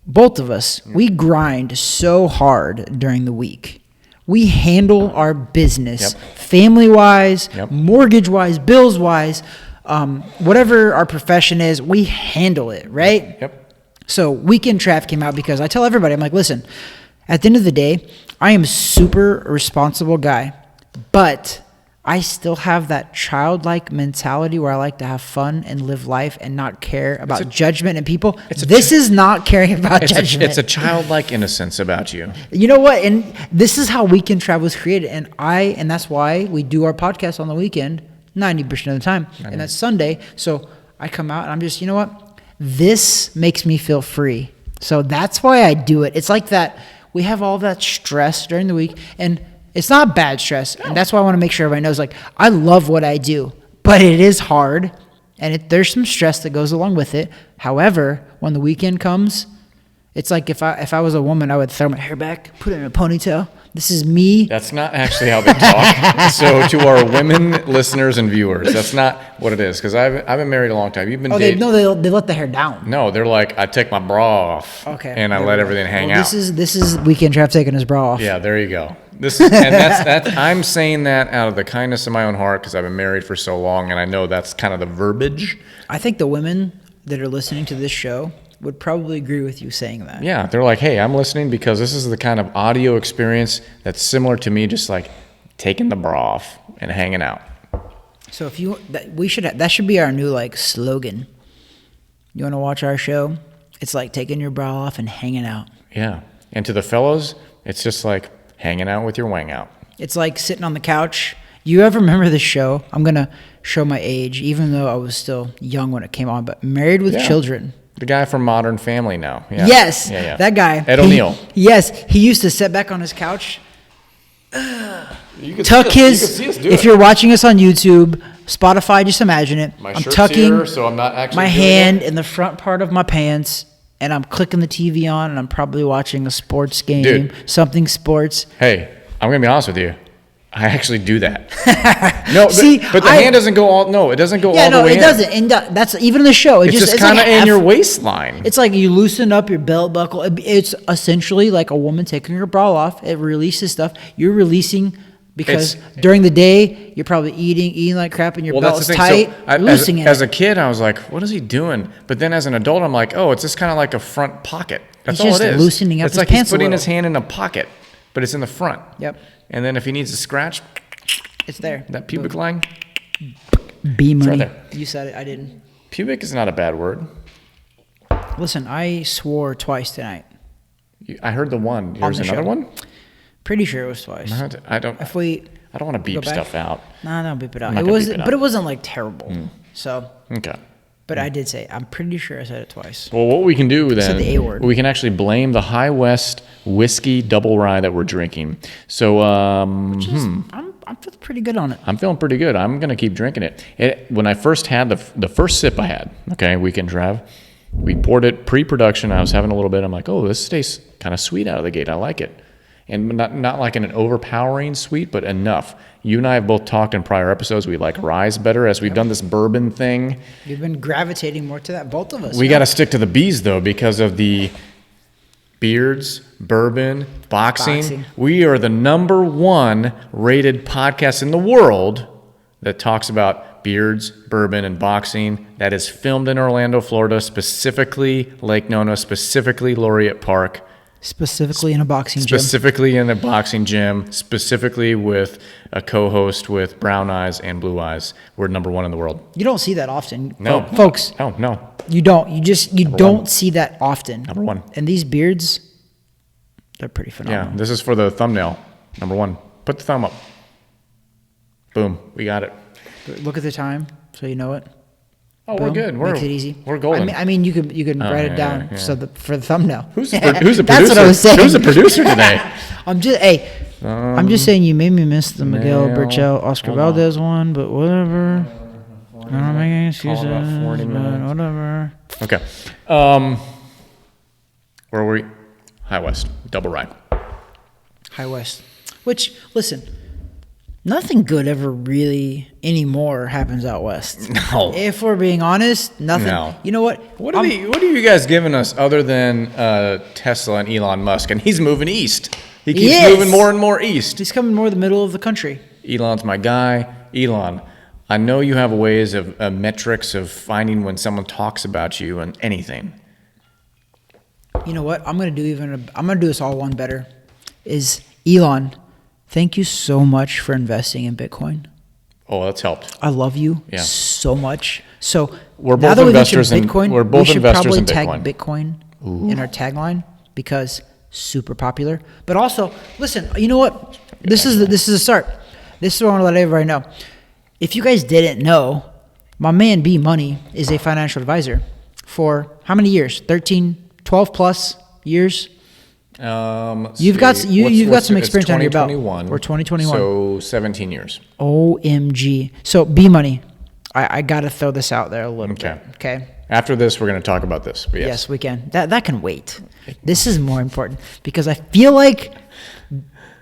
both of us, we grind so hard during the week. We handle our business family-wise, mortgage-wise, bills-wise, whatever our profession is, we handle it, right? Yep. So Weekend Trav came out because I tell everybody, I'm like, listen, at the end of the day, I am a super responsible guy, but I still have that childlike mentality where I like to have fun and live life and not care about judgment and people. This is not caring about judgment. It's a childlike innocence about you. You know what? And this is how Weekend Trav was created. And that's why we do our podcast on the weekend. 90% of the time. And that's Sunday. So I come out and I'm just, you know what? This makes me feel free. So that's why I do it. It's like that. We have all that stress during the week, and it's not bad stress. And that's why I want to make sure everybody knows, like, I love what I do, but it is hard, and there's some stress that goes along with it. However, when the weekend comes, it's like if I was a woman, I would throw my hair back, put it in a ponytail. This is me. That's not actually how they talk. So to our women listeners and viewers, that's not what it is. Because I've been married a long time. You've been dating. They let the hair down. No, they're like, I take my bra off. Okay. And I let everything hang out. This is Weekend Trav taking his bra off. Yeah, there you go. That's I'm saying that out of the kindness of my own heart because I've been married for so long, and I know that's kind of the verbiage. I think the women that are listening to this show would probably agree with you saying that. Yeah, they're like, hey, I'm listening because this is the kind of audio experience that's similar to me, just like taking the bra off and hanging out. So that should be our new like slogan. You want to watch our show? It's like taking your bra off and hanging out. Yeah, and to the fellows, it's just like hanging out with your wang out. It's like sitting on the couch. You ever remember this show? I'm gonna show my age, even though I was still young when it came on. But Married with Children. The guy from Modern Family now. Yeah. Yes, that guy. Ed O'Neill. Yes, he used to sit back on his couch. If you're watching us on YouTube, Spotify, just imagine it. I'm tucking here, so I'm not actually my hand in the front part of my pants, and I'm clicking the TV on, and I'm probably watching a sports game, something sports. Hey, I'm going to be honest with you. I actually do that. No, but the hand doesn't go all. No, it doesn't go all the way. Yeah, no, it doesn't. And that's even in the show. It's just kind of in your waistline. It's like you loosen up your belt buckle. It's essentially like a woman taking her bra off. It releases stuff. You're releasing because during the day you're probably eating like crap, and your belt's tight. So loosening it. As a kid, I was like, "What is he doing?" But then as an adult, I'm like, "Oh, it's just kind of like a front pocket." That's all it is. Just loosening up his pants a little. It's like he's putting his hand in a pocket, but it's in the front. Yep. And then if he needs to scratch, it's there. That pubic line. B money. Right, you said it. I didn't. Pubic is not a bad word. Listen, I swore twice tonight. I heard the one. There's another one? Pretty sure it was twice. I don't want to beep stuff out. No, don't beep it out. But it wasn't like terrible. So. Okay. But I did say, I'm pretty sure I said it twice. Well, what we can do then, said the A word. We can actually blame the High West whiskey double rye that we're drinking. So, I'm feeling pretty good on it. I'm feeling pretty good. I'm going to keep drinking it. When I first had the first sip I had, Weekend Trav, we poured it pre-production. I was having a little bit. I'm like, oh, this tastes kind of sweet out of the gate. I like it. And not like an overpowering sweet, but enough. You and I have both talked in prior episodes. We like ryes better as we've done this bourbon thing. We've been gravitating more to that, both of us. We got to stick to the B's, though, because of the beards, bourbon, boxing. We are the #1 rated podcast in the world that talks about beards, bourbon, and boxing. That is filmed in Orlando, Florida, specifically Lake Nona, specifically Laureate Park. Specifically in a boxing gym. Specifically in a boxing gym. Specifically with a co-host with brown eyes and blue eyes. We're #1 in the world. You don't see that often. No. Folks. No. You don't. You don't see that often. #1. And these beards, they're pretty phenomenal. Yeah, this is for the thumbnail. #1. Put the thumb up. Boom. We got it. Look at the time so you know it. Oh, boom. We're good. Makes it easy. We're golden. I mean, you can write it down for the thumbnail. Who's the producer? That's what I was saying. Who's the producer today? I'm just saying you made me miss the Miguel Berchelt Oscar Valdez one, but whatever. I don't make any excuses. Whatever. Okay. Where were we? High West. Double rye. High West. Which, listen, nothing good ever really anymore happens out west. No. If we're being honest, nothing. No. You know what? What are you guys giving us other than Tesla and Elon Musk? And he's moving east. He keeps moving more and more east. He's coming more the middle of the country. Elon's my guy. Elon, I know you have ways of metrics of finding when someone talks about you and anything. You know what? I'm gonna do this all one better. Is Elon? Thank you so much for investing in Bitcoin. Oh, that's helped. I love you so much. So we're both investors in Bitcoin. We should probably tag Bitcoin in our tagline because super popular. But also, listen, you know what? This is a start. This is what I want to let everybody know. if you guys didn't know, my man B Money is a financial advisor for how many years? 13, 12 plus years? You've got some experience under your belt. We're 2021. So 17 years. OMG. So B Money, I got to throw this out there a little bit. Okay. After this, we're going to talk about this. But yes, we can. That can wait. This is more important because I feel like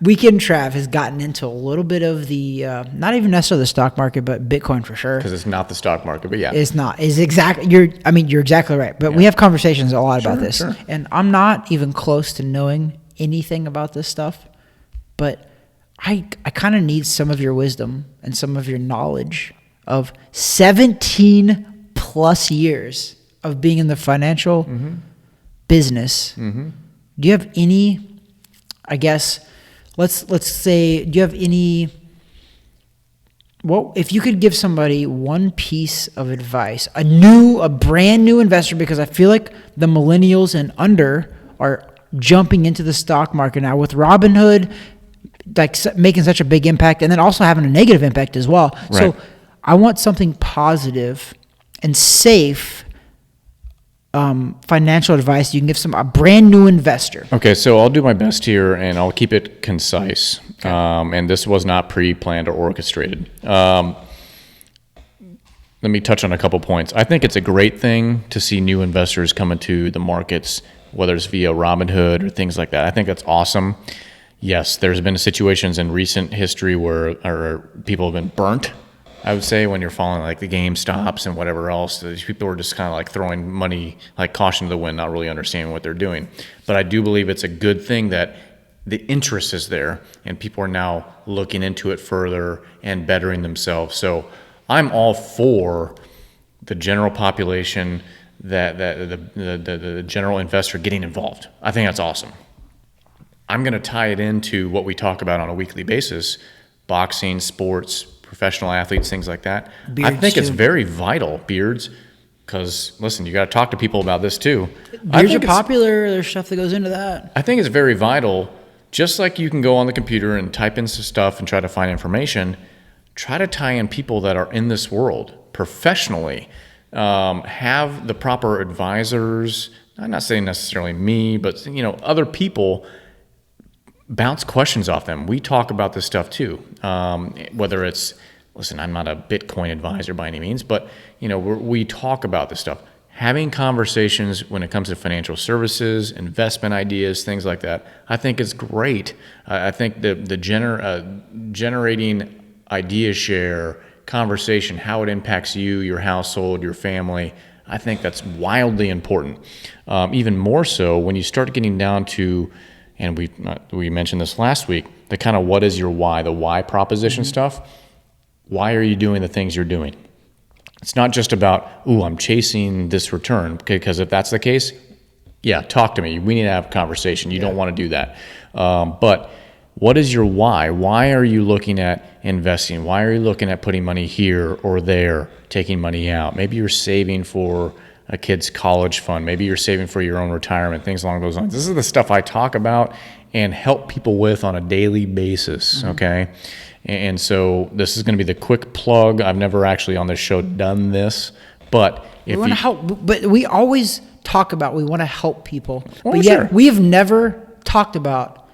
Weekend Trav has gotten into a little bit of the not even necessarily the stock market, but Bitcoin for sure. Because it's not the stock market, but yeah, it's not. You're exactly right. But we have conversations a lot about this, and I'm not even close to knowing anything about this stuff. But I kind of need some of your wisdom and some of your knowledge of 17 plus years of being in the financial business. Do you have any? I guess. Let's say, do you have any, if you could give somebody one piece of advice, a brand new investor, because I feel like the millennials and under are jumping into the stock market now with Robinhood, like making such a big impact and then also having a negative impact as well. Right. So I want something positive and safe financial advice you can give a brand new investor. Okay, so I'll do my best here, and I'll keep it concise. Okay. And this was not pre-planned or orchestrated. Let me touch on a couple points. I think it's a great thing to see new investors come into the markets, whether it's via Robinhood or things like that. I think that's awesome. Yes, there's been situations in recent history where people have been burnt. I would say when you're following like the GameStops and whatever else, these people are just kind of like throwing money, like caution to the wind, not really understanding what they're doing. But I do believe it's a good thing that the interest is there and people are now looking into it further and bettering themselves. So I'm all for the general population, that the general investor getting involved. I think that's awesome. I'm going to tie it into what we talk about on a weekly basis: boxing, sports, professional athletes, things like that. Beards, I think it's very vital, beards, because listen, you got to talk to people about this too. Beards are popular. There's stuff that goes into that. I think it's very vital. Just like you can go on the computer and type in some stuff and try to find information, try to tie in people that are in this world professionally. Have the proper advisors. I'm not saying necessarily me, but other people. Bounce questions off them. We talk about this stuff too. Whether it's, listen, I'm not a Bitcoin advisor by any means, but we talk about this stuff. Having conversations when it comes to financial services, investment ideas, things like that, I think is great. I think the generating idea share, conversation, how it impacts you, your household, your family, I think that's wildly important. Even more so when you start getting down to, and we mentioned this last week, the kind of what is your why, the why proposition stuff. Why are you doing the things you're doing? It's not just about, I'm chasing this return, because if that's the case, yeah, talk to me. We need to have a conversation. You don't want to do that. But what is your why? Why are you looking at investing? Why are you looking at putting money here or there, taking money out? Maybe you're saving for a kid's college fund. Maybe you're saving for your own retirement, things along those lines. This is the stuff I talk about and help people with on a daily basis, okay? And so this is going to be the quick plug. I've never actually on this show done this, but if we want to help, but we always talk about we want to help people, but yet we have never talked about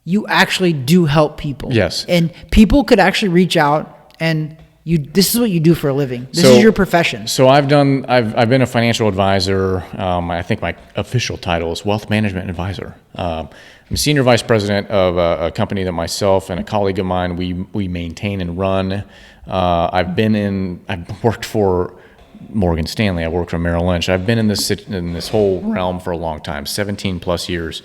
you actually do help people. Yes. And people could actually reach out and this is what you do for a living. This is your profession. So I've been a financial advisor. I think my official title is wealth management advisor. I'm senior vice president of a company that myself and a colleague of mine, we maintain and run. I've worked for Morgan Stanley. I worked for Merrill Lynch. I've been in this whole realm for a long time, 17 plus years.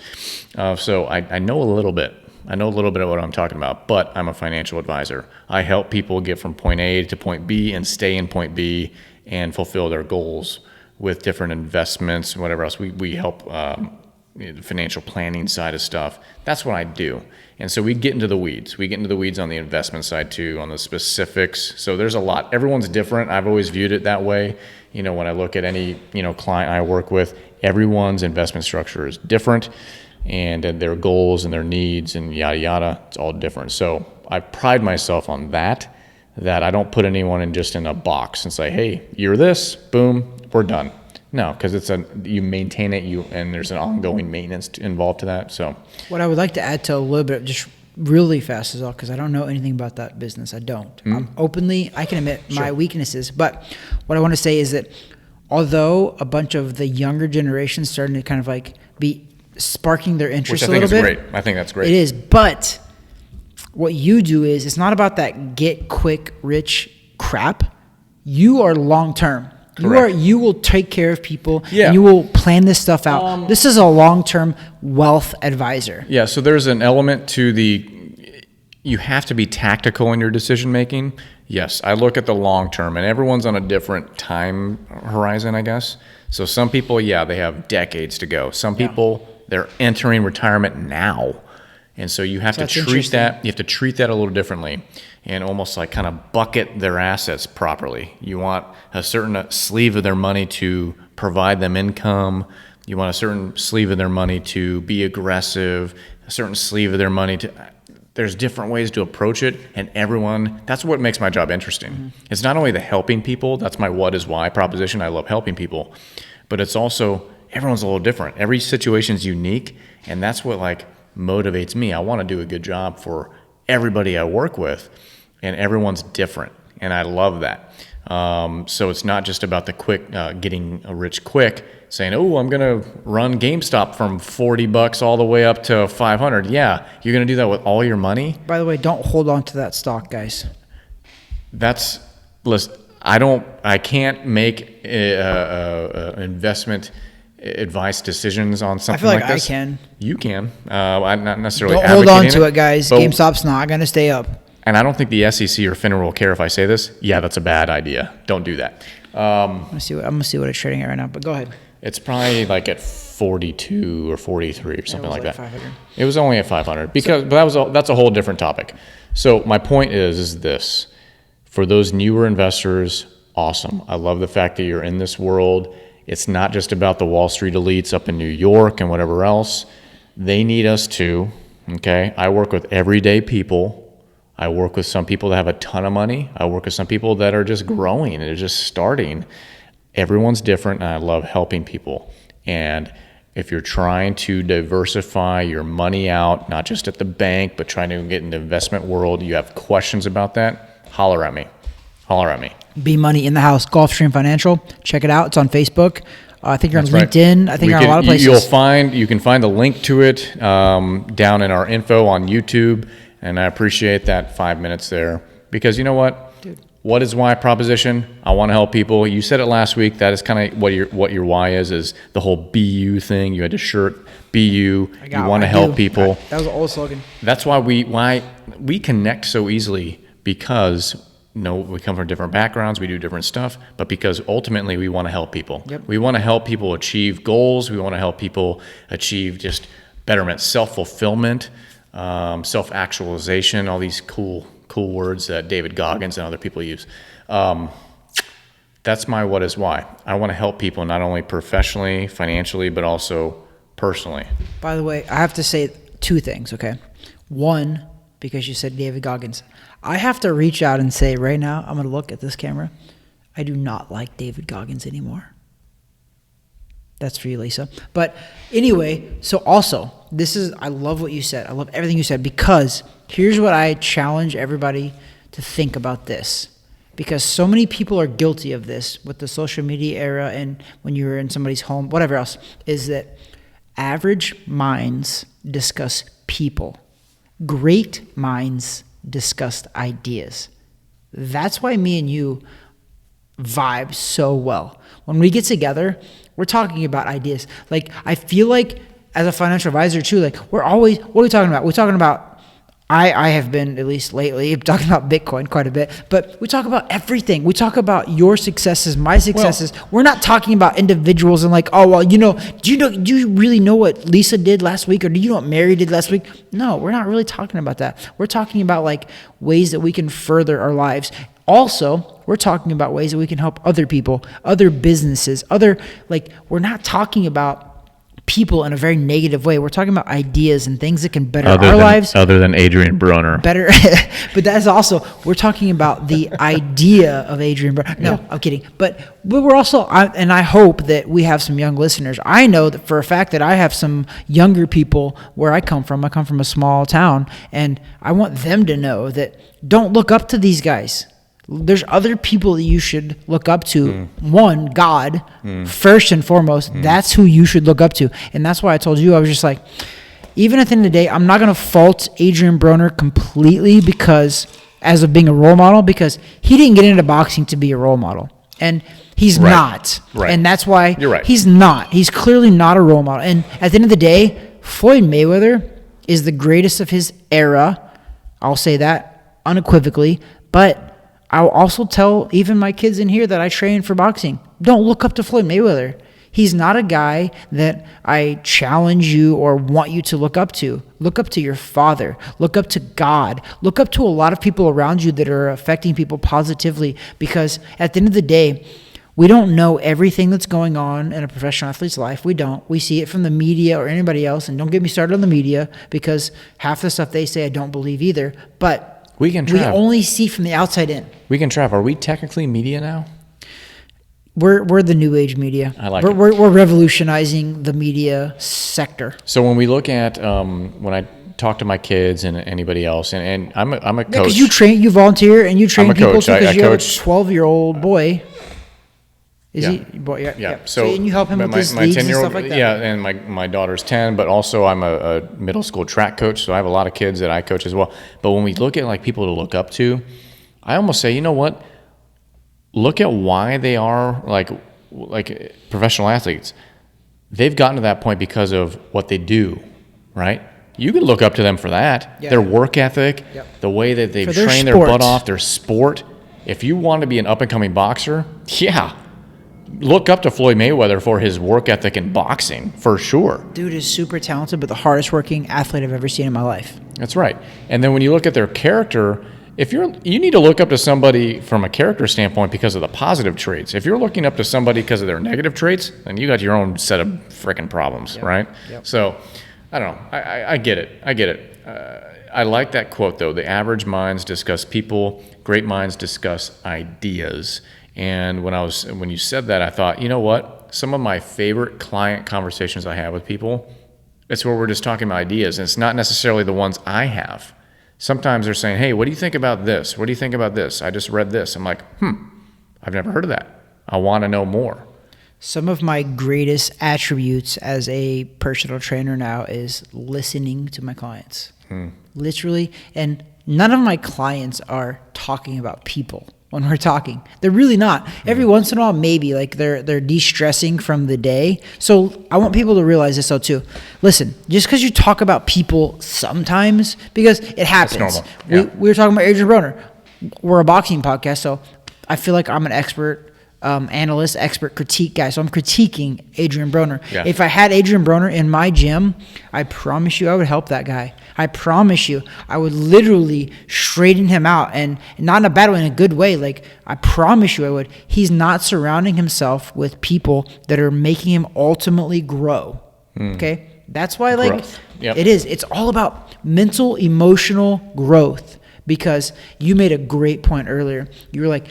So I know a little bit. I know a little bit of what I'm talking about, but I'm a financial advisor. I help people get from point A to point B and stay in point B and fulfill their goals with different investments and whatever else. We help the financial planning side of stuff. That's what I do. And so we get into the weeds. We get into the weeds on the investment side too, on the specifics. So there's a lot. Everyone's different. I've always viewed it that way. When I look at any, client I work with, everyone's investment structure is different. And their goals and their needs and yada, yada, it's all different. So I pride myself on that. that I don't put anyone in a box and say, hey, you're this, boom, we're done. No, because you maintain it, and there's an ongoing maintenance involved to that. So what I would like to add to a little bit, just really fast as well, because I don't know anything about that business. I don't. I can admit my weaknesses, but what I want to say is that although a bunch of the younger generation starting to kind of like be sparking their interest a little bit. Which I think is great. I think that's great. It is, but what you do is it's not about that get quick rich crap. You are long term. You will take care of people, and you will plan this stuff out. This is a long-term wealth advisor. Yeah, so there's an element to you have to be tactical in your decision making. Yes, I look at the long term, and everyone's on a different time horizon, I guess. So some people, they have decades to go. Some people, they're entering retirement now. And so you have to treat that a little differently, and almost like kind of bucket their assets properly. You want a certain sleeve of their money to provide them income. You want a certain sleeve of their money to be aggressive, a certain sleeve of their money there's different ways to approach it, and that's what makes my job interesting. Mm-hmm. It's not only the helping people, that's my what is why proposition. I love helping people, but it's also everyone's a little different. Every situation's unique, and that's what motivates me. I want to do a good job for everybody I work with, and everyone's different, and I love that. So it's not just about the quick, getting rich quick, saying, oh, I'm going to run GameStop from $40 all the way up to 500. Yeah, you're going to do that with all your money? By the way, don't hold on to that stock, guys. Listen, I can't make investment advice decisions on something like this. I can. You can. I'm not necessarily Don't hold on to it, guys. GameStop's not going to stay up. And I don't think the SEC or FINRA will care if I say this. Yeah, that's a bad idea. Don't do that. I'm gonna see what it's trading at right now. But go ahead. It's probably at 42 or 43 or something like that. 500. It was only at 500 but that's a whole different topic. So my point is this: for those newer investors, awesome. I love the fact that you're in this world. It's not just about the Wall Street elites up in New York and whatever else. They need us too. Okay, I work with everyday people. I work with some people that have a ton of money. I work with some people that are just growing and are just starting. Everyone's different, and I love helping people. And if you're trying to diversify your money out, not just at the bank, but trying to get in the investment world, you have questions about that, holler at me. B Money in the House, Gulfstream Financial. Check it out. It's on Facebook. I think you're on LinkedIn. I think you're on a lot of places. You can find the link to it down in our info on YouTube. And I appreciate that 5 minutes there, because you know what? Dude. What is why proposition? I want to help people. You said it last week. That is kind of what your why is the whole BU thing. You had a shirt, BU. You want to help people. That was an old slogan. That's why we connect so easily, because we come from different backgrounds. We do different stuff, but because ultimately we want to help people. Yep. We want to help people achieve goals. We want to help people achieve just betterment, self-fulfillment. Self-actualization, all these cool words that David Goggins and other people use. That's my what is why. I want to help people not only professionally, financially, but also personally. By the way, I have to say two things, okay? One, because you said David Goggins. I have to reach out and say right now, I'm going to look at this camera. I do not like David Goggins anymore. That's for you, Lisa. But anyway, so also, I love what you said. I love everything you said, because here's what I challenge everybody to think about this. Because so many people are guilty of this with the social media era, and when you're in somebody's home, whatever else, is that average minds discuss people. Great minds discuss ideas. That's why me and you vibe so well. When we get together, we're talking about ideas. I feel like as a financial advisor too, we're always, what are we talking about? We're talking about, I have been, at least lately, talking about Bitcoin quite a bit, but we talk about everything. We talk about your successes, my successes. We're not talking about individuals and do you really know what Lisa did last week? Or do you know what Mary did last week? No, we're not really talking about that. We're talking about ways that we can further our lives. Also, we're talking about ways that we can help other people, other businesses, we're not talking about people in a very negative way. We're talking about ideas and things that can better our lives. Other than Adrien Broner. Better. But that's also, we're talking about the idea of Adrien Broner. No, I'm kidding. But we're also, and I hope that we have some young listeners. I know that for a fact that I have some younger people where I come from. I come from a small town, and I want them to know that don't look up to these guys. There's other people that you should look up to. One, God, first and foremost. That's who you should look up to. And that's why I told you, I was just like, even at the end of the day, I'm not going to fault Adrien Broner completely because as of being a role model, because he didn't get into boxing to be a role model. And he's not. Right. And that's why You're right. He's not. He's clearly not a role model. And at the end of the day, Floyd Mayweather is the greatest of his era. I'll say that unequivocally. But I'll also tell even my kids in here that I train for boxing, don't look up to Floyd Mayweather. He's not a guy that I challenge you or want you to look up to. Look up to your father. Look up to God. Look up to a lot of people around you that are affecting people positively, because at the end of the day, we don't know everything that's going on in a professional athlete's life. We don't. We see it from the media or anybody else. And don't get me started on the media, because half the stuff they say I don't believe either. But we only see from the outside in. We can Trav. Are we technically media now? We're the new age media. I like it. it. We're revolutionizing the media sector. So when we look at when I talk to my kids and anybody else, and I'm a coach. Because you volunteer and you train people coach. because I you have a coach. 12-year-old boy. Is Yeah. he? Boy, yeah. So and you help him with his my leagues and 10-year-old, stuff like that. yeah, and my daughter's 10, but also I'm a middle school track coach, so I have a lot of kids that I coach as well. But when we look at like people to look up to, I almost say, you know what? Look at why they are like professional athletes. They've gotten to that point because of what they do, right? You can look up to them for that. Yeah. Their work ethic, the way that they've trained their butt off, their sport. If you want to be an up-and-coming boxer, look up to Floyd Mayweather for his work ethic in boxing, for sure. Dude is super talented, but the hardest working athlete I've ever seen in my life. That's right. And then when you look at their character, you need to look up to somebody from a character standpoint because of the positive traits. If you're looking up to somebody because of their negative traits, then you got your own set of freaking problems, right? Yep. So, I don't know. I get it. I like that quote, though. The average minds discuss people, great minds discuss ideas. And when you said that, I thought, you know what? Some of my favorite client conversations I have with people, it's where we're just talking about ideas, and it's not necessarily the ones I have. Sometimes they're saying, hey, what do you think about this? What do you think about this? I just read this. I'm like, I've never heard of that. I want to know more. Some of my greatest attributes as a personal trainer now is listening to my clients. Literally. And none of my clients are talking about people when we're talking. They're really not. Every once in a while, maybe, like they're de-stressing from the day. So I want people to realize this though too. Listen, just because you talk about people sometimes, because it happens. That's normal. Yeah. We were talking about Adrien Broner. We're a boxing podcast, so I feel like I'm an expert analyst, expert critique guy. So I'm critiquing Adrien Broner. Yeah. If I had Adrien Broner in my gym, I promise you I would help that guy. I promise you I would literally straighten him out, and not in a bad way, in a good way. Like, I promise you I would. He's not surrounding himself with people that are making him ultimately grow. Okay? That's why, like, it is. It's all about mental, emotional growth, because you made a great point earlier. You were like,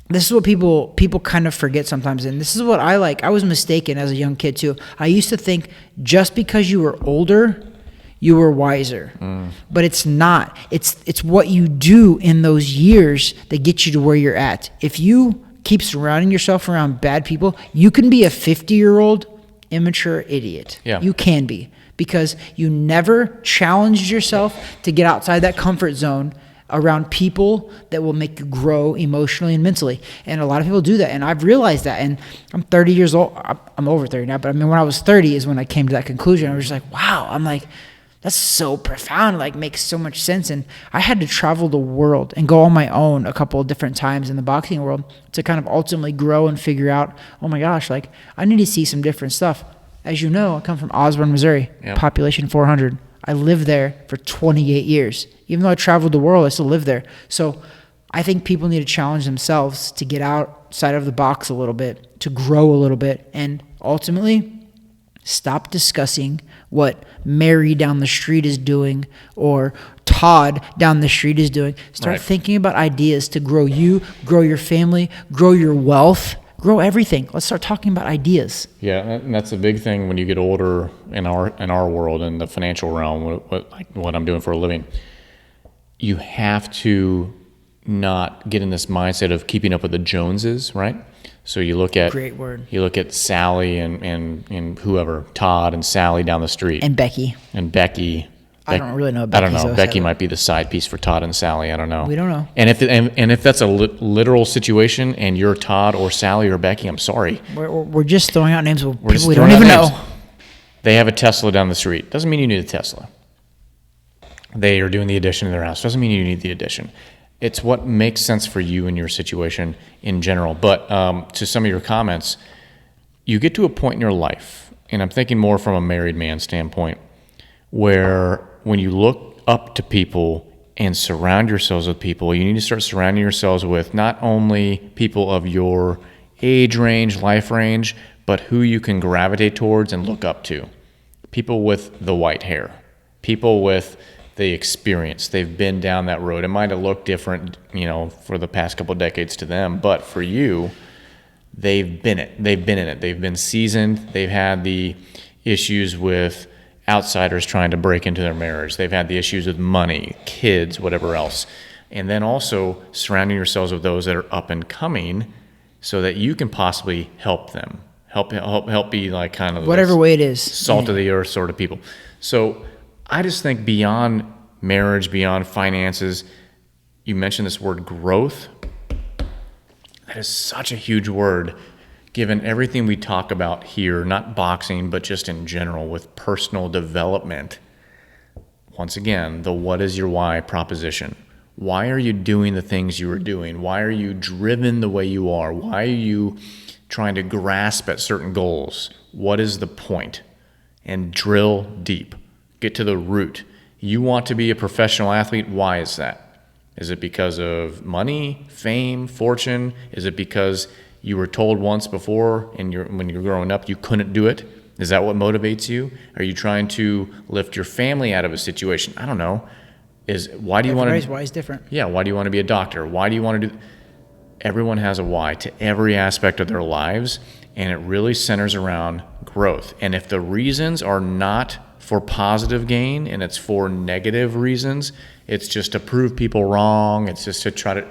this is what people kind of forget sometimes, and this is what I like. I was mistaken as a young kid too. I used to think just because you were older, you were wiser. But it's not. It's what you do in those years that get you to where you're at. If you keep surrounding yourself around bad people, you can be a 50-year-old immature idiot. Yeah. You can be, because you never challenged yourself to get outside that comfort zone around people that will make you grow emotionally and mentally. And a lot of people do that, and I've realized that. And I'm 30 years old. I'm over 30 now, but I mean, when I was 30 is when I came to that conclusion. I was just like, wow. I'm like, that's so profound, like, makes so much sense. And I had to travel the world and go on my own a couple of different times in the boxing world to kind of ultimately grow and figure out, oh my gosh, like, I need to see some different stuff. As you know, I come from Osborne, Missouri, population 400. I lived there for 28 years. Even though I traveled the world, I still live there. So I think people need to challenge themselves to get outside of the box a little bit, to grow a little bit. And ultimately, Stop discussing what Mary down the street is doing or Todd down the street is doing. Start thinking about ideas to grow you, grow your family, grow your wealth, grow everything. Let's start talking about ideas. Yeah, and that's a big thing when you get older in our world, in the financial realm, what I'm doing for a living. You have to not get in this mindset of keeping up with the Joneses, right? So you look at great word. You look at Sally and whoever, Todd and Sally down the street, and Becky. I don't really know Becky. I don't know. Becky might be the side piece for Todd and Sally. I don't know. We don't know. And if that's a literal situation and you're Todd or Sally or Becky, I'm sorry. We're just throwing out names of people we don't even know. They have a Tesla down the street. Doesn't mean you need a Tesla. They are doing the addition to their house. Doesn't mean you need the addition. It's what makes sense for you and your situation in general. But to some of your comments, you get to a point in your life, and I'm thinking more from a married man standpoint, where when you look up to people and surround yourselves with people, you need to start surrounding yourselves with not only people of your age range, life range, but who you can gravitate towards and look up to. People with the white hair, people with the experience. They've been down that road. It might have looked different, for the past couple of decades to them, but for you, they've been in it. They've been seasoned. They've had the issues with outsiders trying to break into their marriage. They've had the issues with money, kids, whatever else. And then also surrounding yourselves with those that are up and coming so that you can possibly help them. Help be like kind of whatever way it is. Salt of the earth sort of people. So I just think beyond marriage, beyond finances, you mentioned this word growth. That is such a huge word, given everything we talk about here, not boxing, but just in general with personal development. Once again, the what is your why proposition. Why are you doing the things you are doing? Why are you driven the way you are? Why are you trying to grasp at certain goals? What is the point? And drill deep. Get to the root. You want to be a professional athlete. Why is that? Is it because of money, fame, fortune? Is it because you were told once before when you're growing up you couldn't do it? Is that what motivates you? Are you trying to lift your family out of a situation? I don't know. Why do you want to? Why is different? Yeah. Why do you want to be a doctor? Why do you want to do? Everyone has a why to every aspect of their lives, and it really centers around growth. And if the reasons are not for positive gain and it's for negative reasons, it's just to prove people wrong, it's just to try to,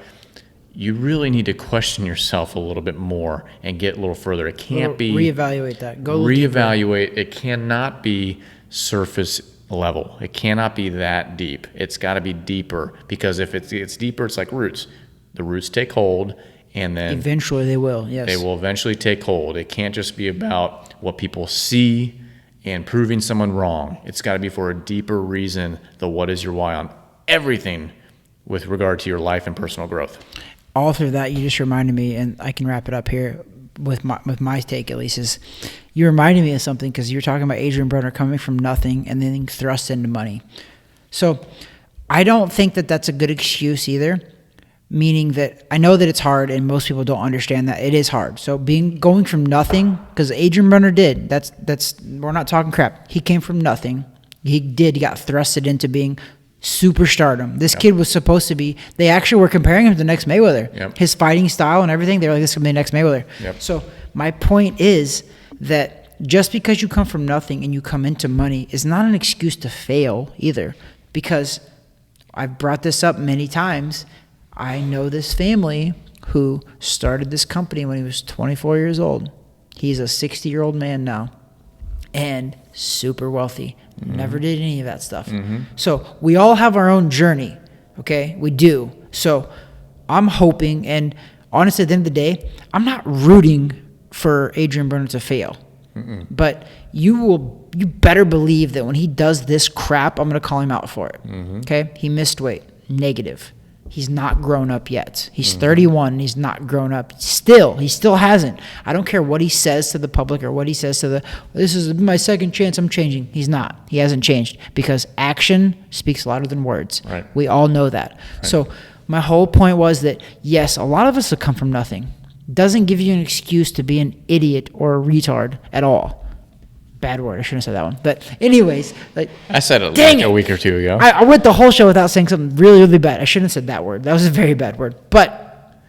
you really need to question yourself a little bit more and get a little further. It can't be reevaluate that. Reevaluate. It cannot be surface level. It cannot be that deep. It's got to be deeper, because if it's deeper, it's like roots. The roots take hold, and then eventually they will. Yes, they will eventually take hold. It can't just be about what people see and proving someone wrong. It's got to be for a deeper reason, the what is your why on everything with regard to your life and personal growth. All through that, you just reminded me, and I can wrap it up here with my take at least, is you reminded me of something, because you're talking about Adrien Broner coming from nothing and then thrust into money. So I don't think that that's a good excuse either, meaning that I know that it's hard and most people don't understand that it is hard. So going from nothing, because Adrien Broner did, that's we're not talking crap. He came from nothing. He got thrusted into being superstardom. This kid was supposed to be, they actually were comparing him to the next Mayweather. Yep. His fighting style and everything, they were like, this is going to be the next Mayweather. Yep. So my point is that just because you come from nothing and you come into money is not an excuse to fail either, because I've brought this up many times. I know this family who started this company when he was 24 years old. He's a 60-year-old man now and super wealthy. Mm-hmm. Never did any of that stuff. Mm-hmm. So we all have our own journey, okay? We do. So I'm hoping, and honestly, at the end of the day, I'm not rooting for Adrien Broner to fail. Mm-mm. But you better believe that when he does this crap, I'm going to call him out for it, okay? He missed weight, negative. He's not grown up yet. He's 31 and he's not grown up. He still hasn't. I don't care what he says to the public or what he says to this is my second chance, I'm changing. He's not. He hasn't changed, because action speaks louder than words. Right. We all know that. Right. So my whole point was that, yes, a lot of us have come from nothing. Doesn't give you an excuse to be an idiot or a retard at all. Bad word. I shouldn't have said that one. But anyways, like I said it like a week or two ago. I went the whole show without saying something really, really bad. I shouldn't have said that word. That was a very bad word. But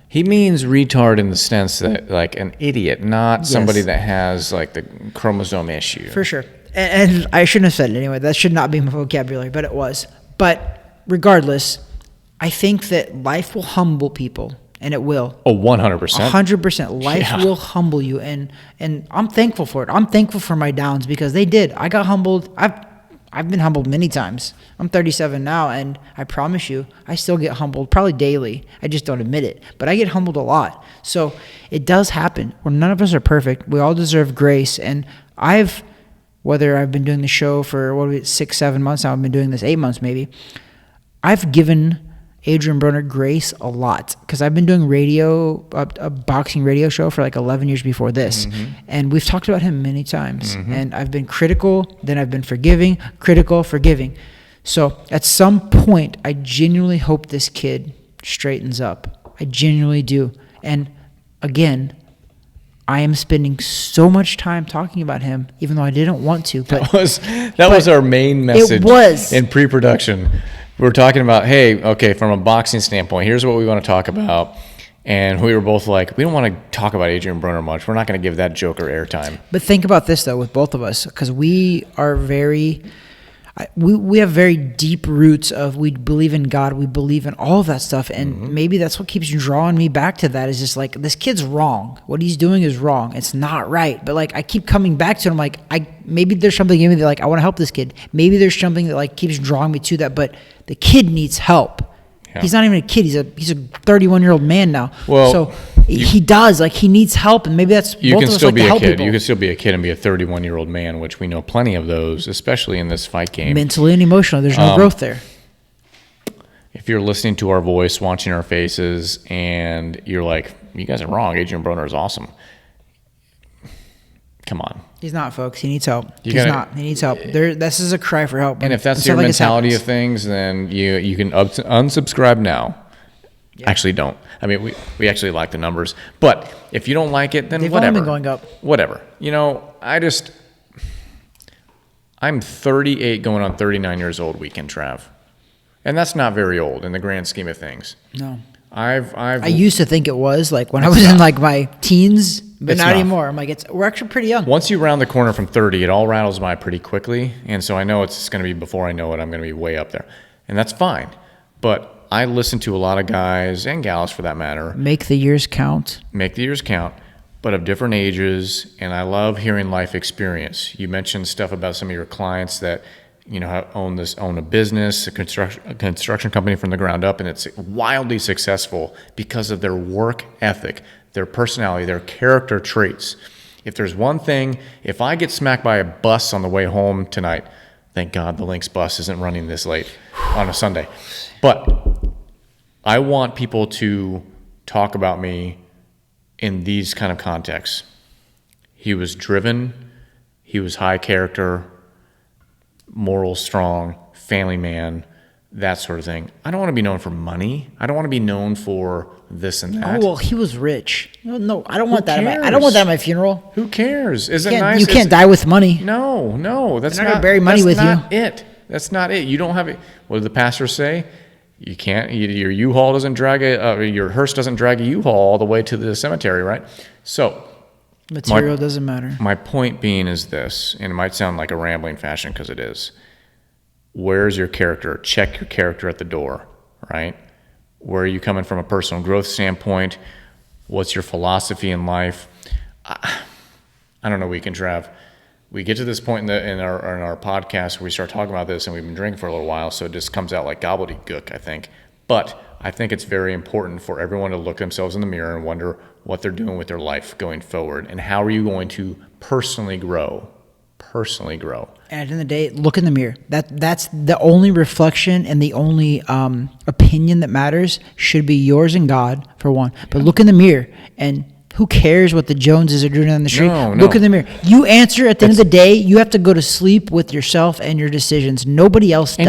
he means retard in the sense that like an idiot, not somebody that has like the chromosome issue. For sure. And I shouldn't have said it anyway. That should not be my vocabulary, but it was. But regardless, I think that life will humble people. And it will. Oh, 100%. 100%. Life will humble you. And I'm thankful for it. I'm thankful for my downs because they did. I got humbled. I've been humbled many times. I'm 37 now, and I promise you, I still get humbled probably daily. I just don't admit it. But I get humbled a lot. So it does happen. Where none of us are perfect. We all deserve grace. And whether I've been doing the show for 6, 7 months now, I've been doing this 8 months maybe, I've given Adrien Broner grace a lot because I've been doing radio, a boxing radio show for like 11 years before this. And we've talked about him many times. And I've been critical, then I've been forgiving, critical, forgiving. So at some point, I genuinely hope this kid straightens up. I genuinely do. And again, I am spending so much time talking about him, even though I didn't want to. But that was our main message. It was in pre-production. We're talking about, hey, okay, from a boxing standpoint, here's what we want to talk about. And we were both like, we don't want to talk about Adrien Broner much. We're not going to give that joker airtime. But think about this, though, with both of us, because we are we have very deep roots of we believe in God, we believe in all of that stuff. And maybe that's what keeps drawing me back to that is just like, this kid's wrong. What he's doing is wrong. It's not right. But like, I keep coming back to it. I'm like, maybe there's something in me that like, I want to help this kid. Maybe there's something that like keeps drawing me to that. But the kid needs help. Yeah. He's not even a kid. He's a 31-year-old man now. Well, so he does like he needs help, and maybe that's you can still be a kid. You can still be a kid and be a 31-year-old man, which we know plenty of those, especially in this fight game. Mentally and emotionally, there's no growth there. If you're listening to our voice, watching our faces, and you're like, "You guys are wrong. Adrien Broner is awesome." Come on. He's not, folks. He needs help. He's not. He needs help. This is a cry for help. And if that's your mentality of things, then you can unsubscribe now. Yeah. Actually, don't. I mean, we actually like the numbers. But if you don't like it, then whatever. They've only been going up. Whatever. I'm 38 going on 39 years old weekend, Trav. And that's not very old in the grand scheme of things. No. I used to think it was like when I was in like my teens, but not anymore. I'm like, we're actually pretty young. Once you round the corner from 30, it all rattles by pretty quickly. And so I know it's going to be before I know it, I'm going to be way up there. And that's fine. But I listen to a lot of guys and gals for that matter. Make the years count. But of different ages. And I love hearing life experience. You mentioned stuff about some of your clients that own a business, a construction company from the ground up, and it's wildly successful because of their work ethic, their personality, their character traits. If there's one thing, if I get smacked by a bus on the way home tonight, thank God the Lynx bus isn't running this late on a Sunday. But I want people to talk about me in these kind of contexts. He was driven, he was high character, moral, strong, family man, that sort of thing. I don't want to be known for money. I don't want to be known for this and that. Oh, well, he was rich. No, I don't want that. I don't want that at my funeral. Who cares? Is it nice? You can't die with money. No, that's not. Bury money with you. That's not it. You don't have it. What did the pastor say? You can't. Your U-Haul doesn't drag your hearse doesn't drag a U-Haul all the way to the cemetery, right? So. Material doesn't matter. My point being is this, and it might sound like a rambling fashion because it is. Where's your character? Check your character at the door, right? Where are you coming from a personal growth standpoint? What's your philosophy in life? I don't know, Weekend Trav. We get to this point in our podcast where we start talking about this, and we've been drinking for a little while, so it just comes out like gobbledygook, I think. But I think it's very important for everyone to look themselves in the mirror and wonder what they're doing with their life going forward, and how are you going to personally grow. And at the end of the day, look in the mirror. That's the only reflection and the only opinion that matters should be yours and God, for one. But look in the mirror, and who cares what the Joneses are doing on the street? No. Look in the mirror. You answer at the end of the day. You have to go to sleep with yourself and your decisions. Nobody else does.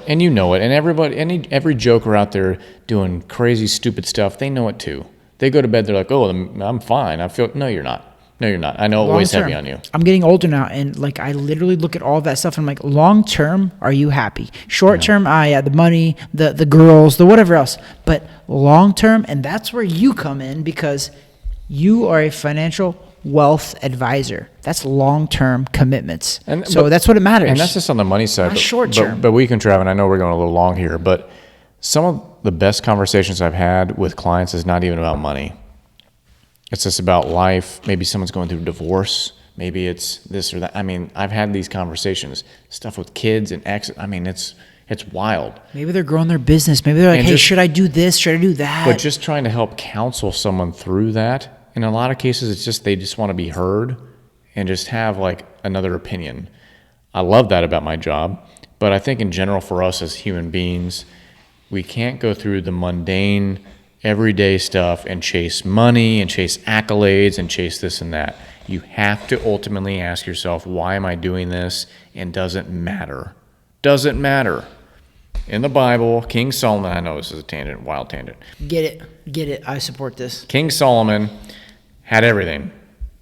And you know it. And every joker out there doing crazy, stupid stuff, they know it too. They go to bed, they're like, oh, I'm fine. No, you're not. No, you're not. I know it weighs heavy on you. I'm getting older now, and like I literally look at all that stuff, and I'm like, long term, are you happy? Short term, the money, the girls, the whatever else. But long term, and that's where you come in, because you are a financial wealth advisor. That's long term commitments. That's what it matters. And that's just on the money side. Not short term. But we can travel, and I know we're going a little long here, but some of the best conversations I've had with clients is not even about money. It's just about life. Maybe someone's going through divorce. Maybe it's this or that. I mean, I've had these conversations, stuff with kids and exes. I mean, it's wild. Maybe they're growing their business. Maybe they're like, hey, should I do this? Should I do that? But just trying to help counsel someone through that. In a lot of cases, it's just they just want to be heard and just have like another opinion. I love that about my job. But I think in general for us as human beings, we can't go through the mundane everyday stuff and chase money and chase accolades and chase this and that. You have to ultimately ask yourself, why am I doing this? And does it matter? Does it matter? In the Bible, King Solomon, I know this is a tangent, wild tangent. Get it. I support this. King Solomon had everything.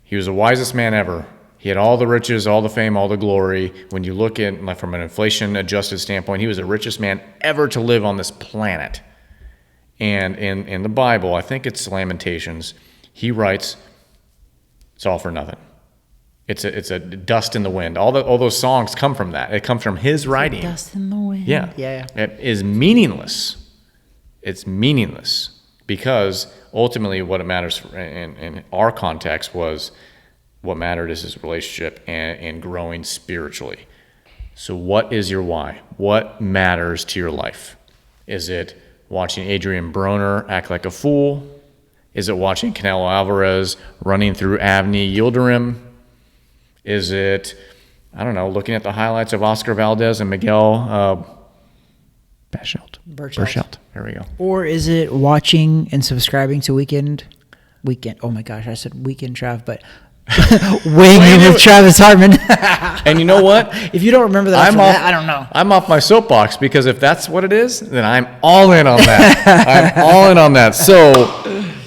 He was the wisest man ever. He had all the riches, all the fame, all the glory. When you look at like, from an inflation-adjusted standpoint, he was the richest man ever to live on this planet. And in the Bible, I think it's Lamentations, he writes, it's all for nothing. It's a dust in the wind. All those songs come from that. It comes from his writing. Dust in the wind. Yeah. It is meaningless. It's meaningless because ultimately what it matters in our context was what mattered is his relationship and growing spiritually. So what is your why? What matters to your life? Is it watching Adrien Broner act like a fool? Is it watching Canelo Alvarez running through Avni Yildirim? Is it, I don't know, looking at the highlights of Oscar Valdez and Miguel Berchelt. There we go. Or is it watching and subscribing to Weekend? Oh my gosh, I said Weekend Trav, but weighing in with Travis Hartman. And you know what? If you don't remember that, I don't know. I'm off my soapbox because if that's what it is, then I'm all in on that. I'm all in on that. So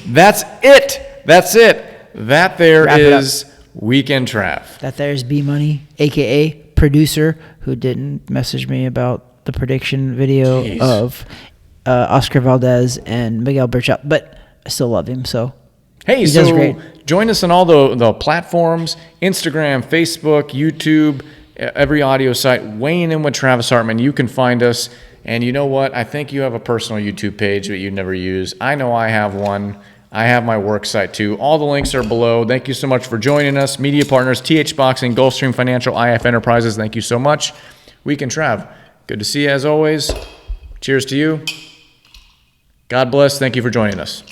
that's it. That there is Weekend Trav. That there's B Money, a.k.a. producer, who didn't message me about the prediction video of Oscar Valdez and Miguel Berchelt, but I still love him, so hey, he does great. Join us on all the platforms, Instagram, Facebook, YouTube, every audio site, Weighing In with Travis Hartman. You can find us. And you know what? I think you have a personal YouTube page that you never use. I know I have one. I have my work site too. All the links are below. Thank you so much for joining us. Media partners, TH Boxing, Gulfstream Financial, IF Enterprises. Thank you so much. Weekend Trav. Good to see you as always. Cheers to you. God bless. Thank you for joining us.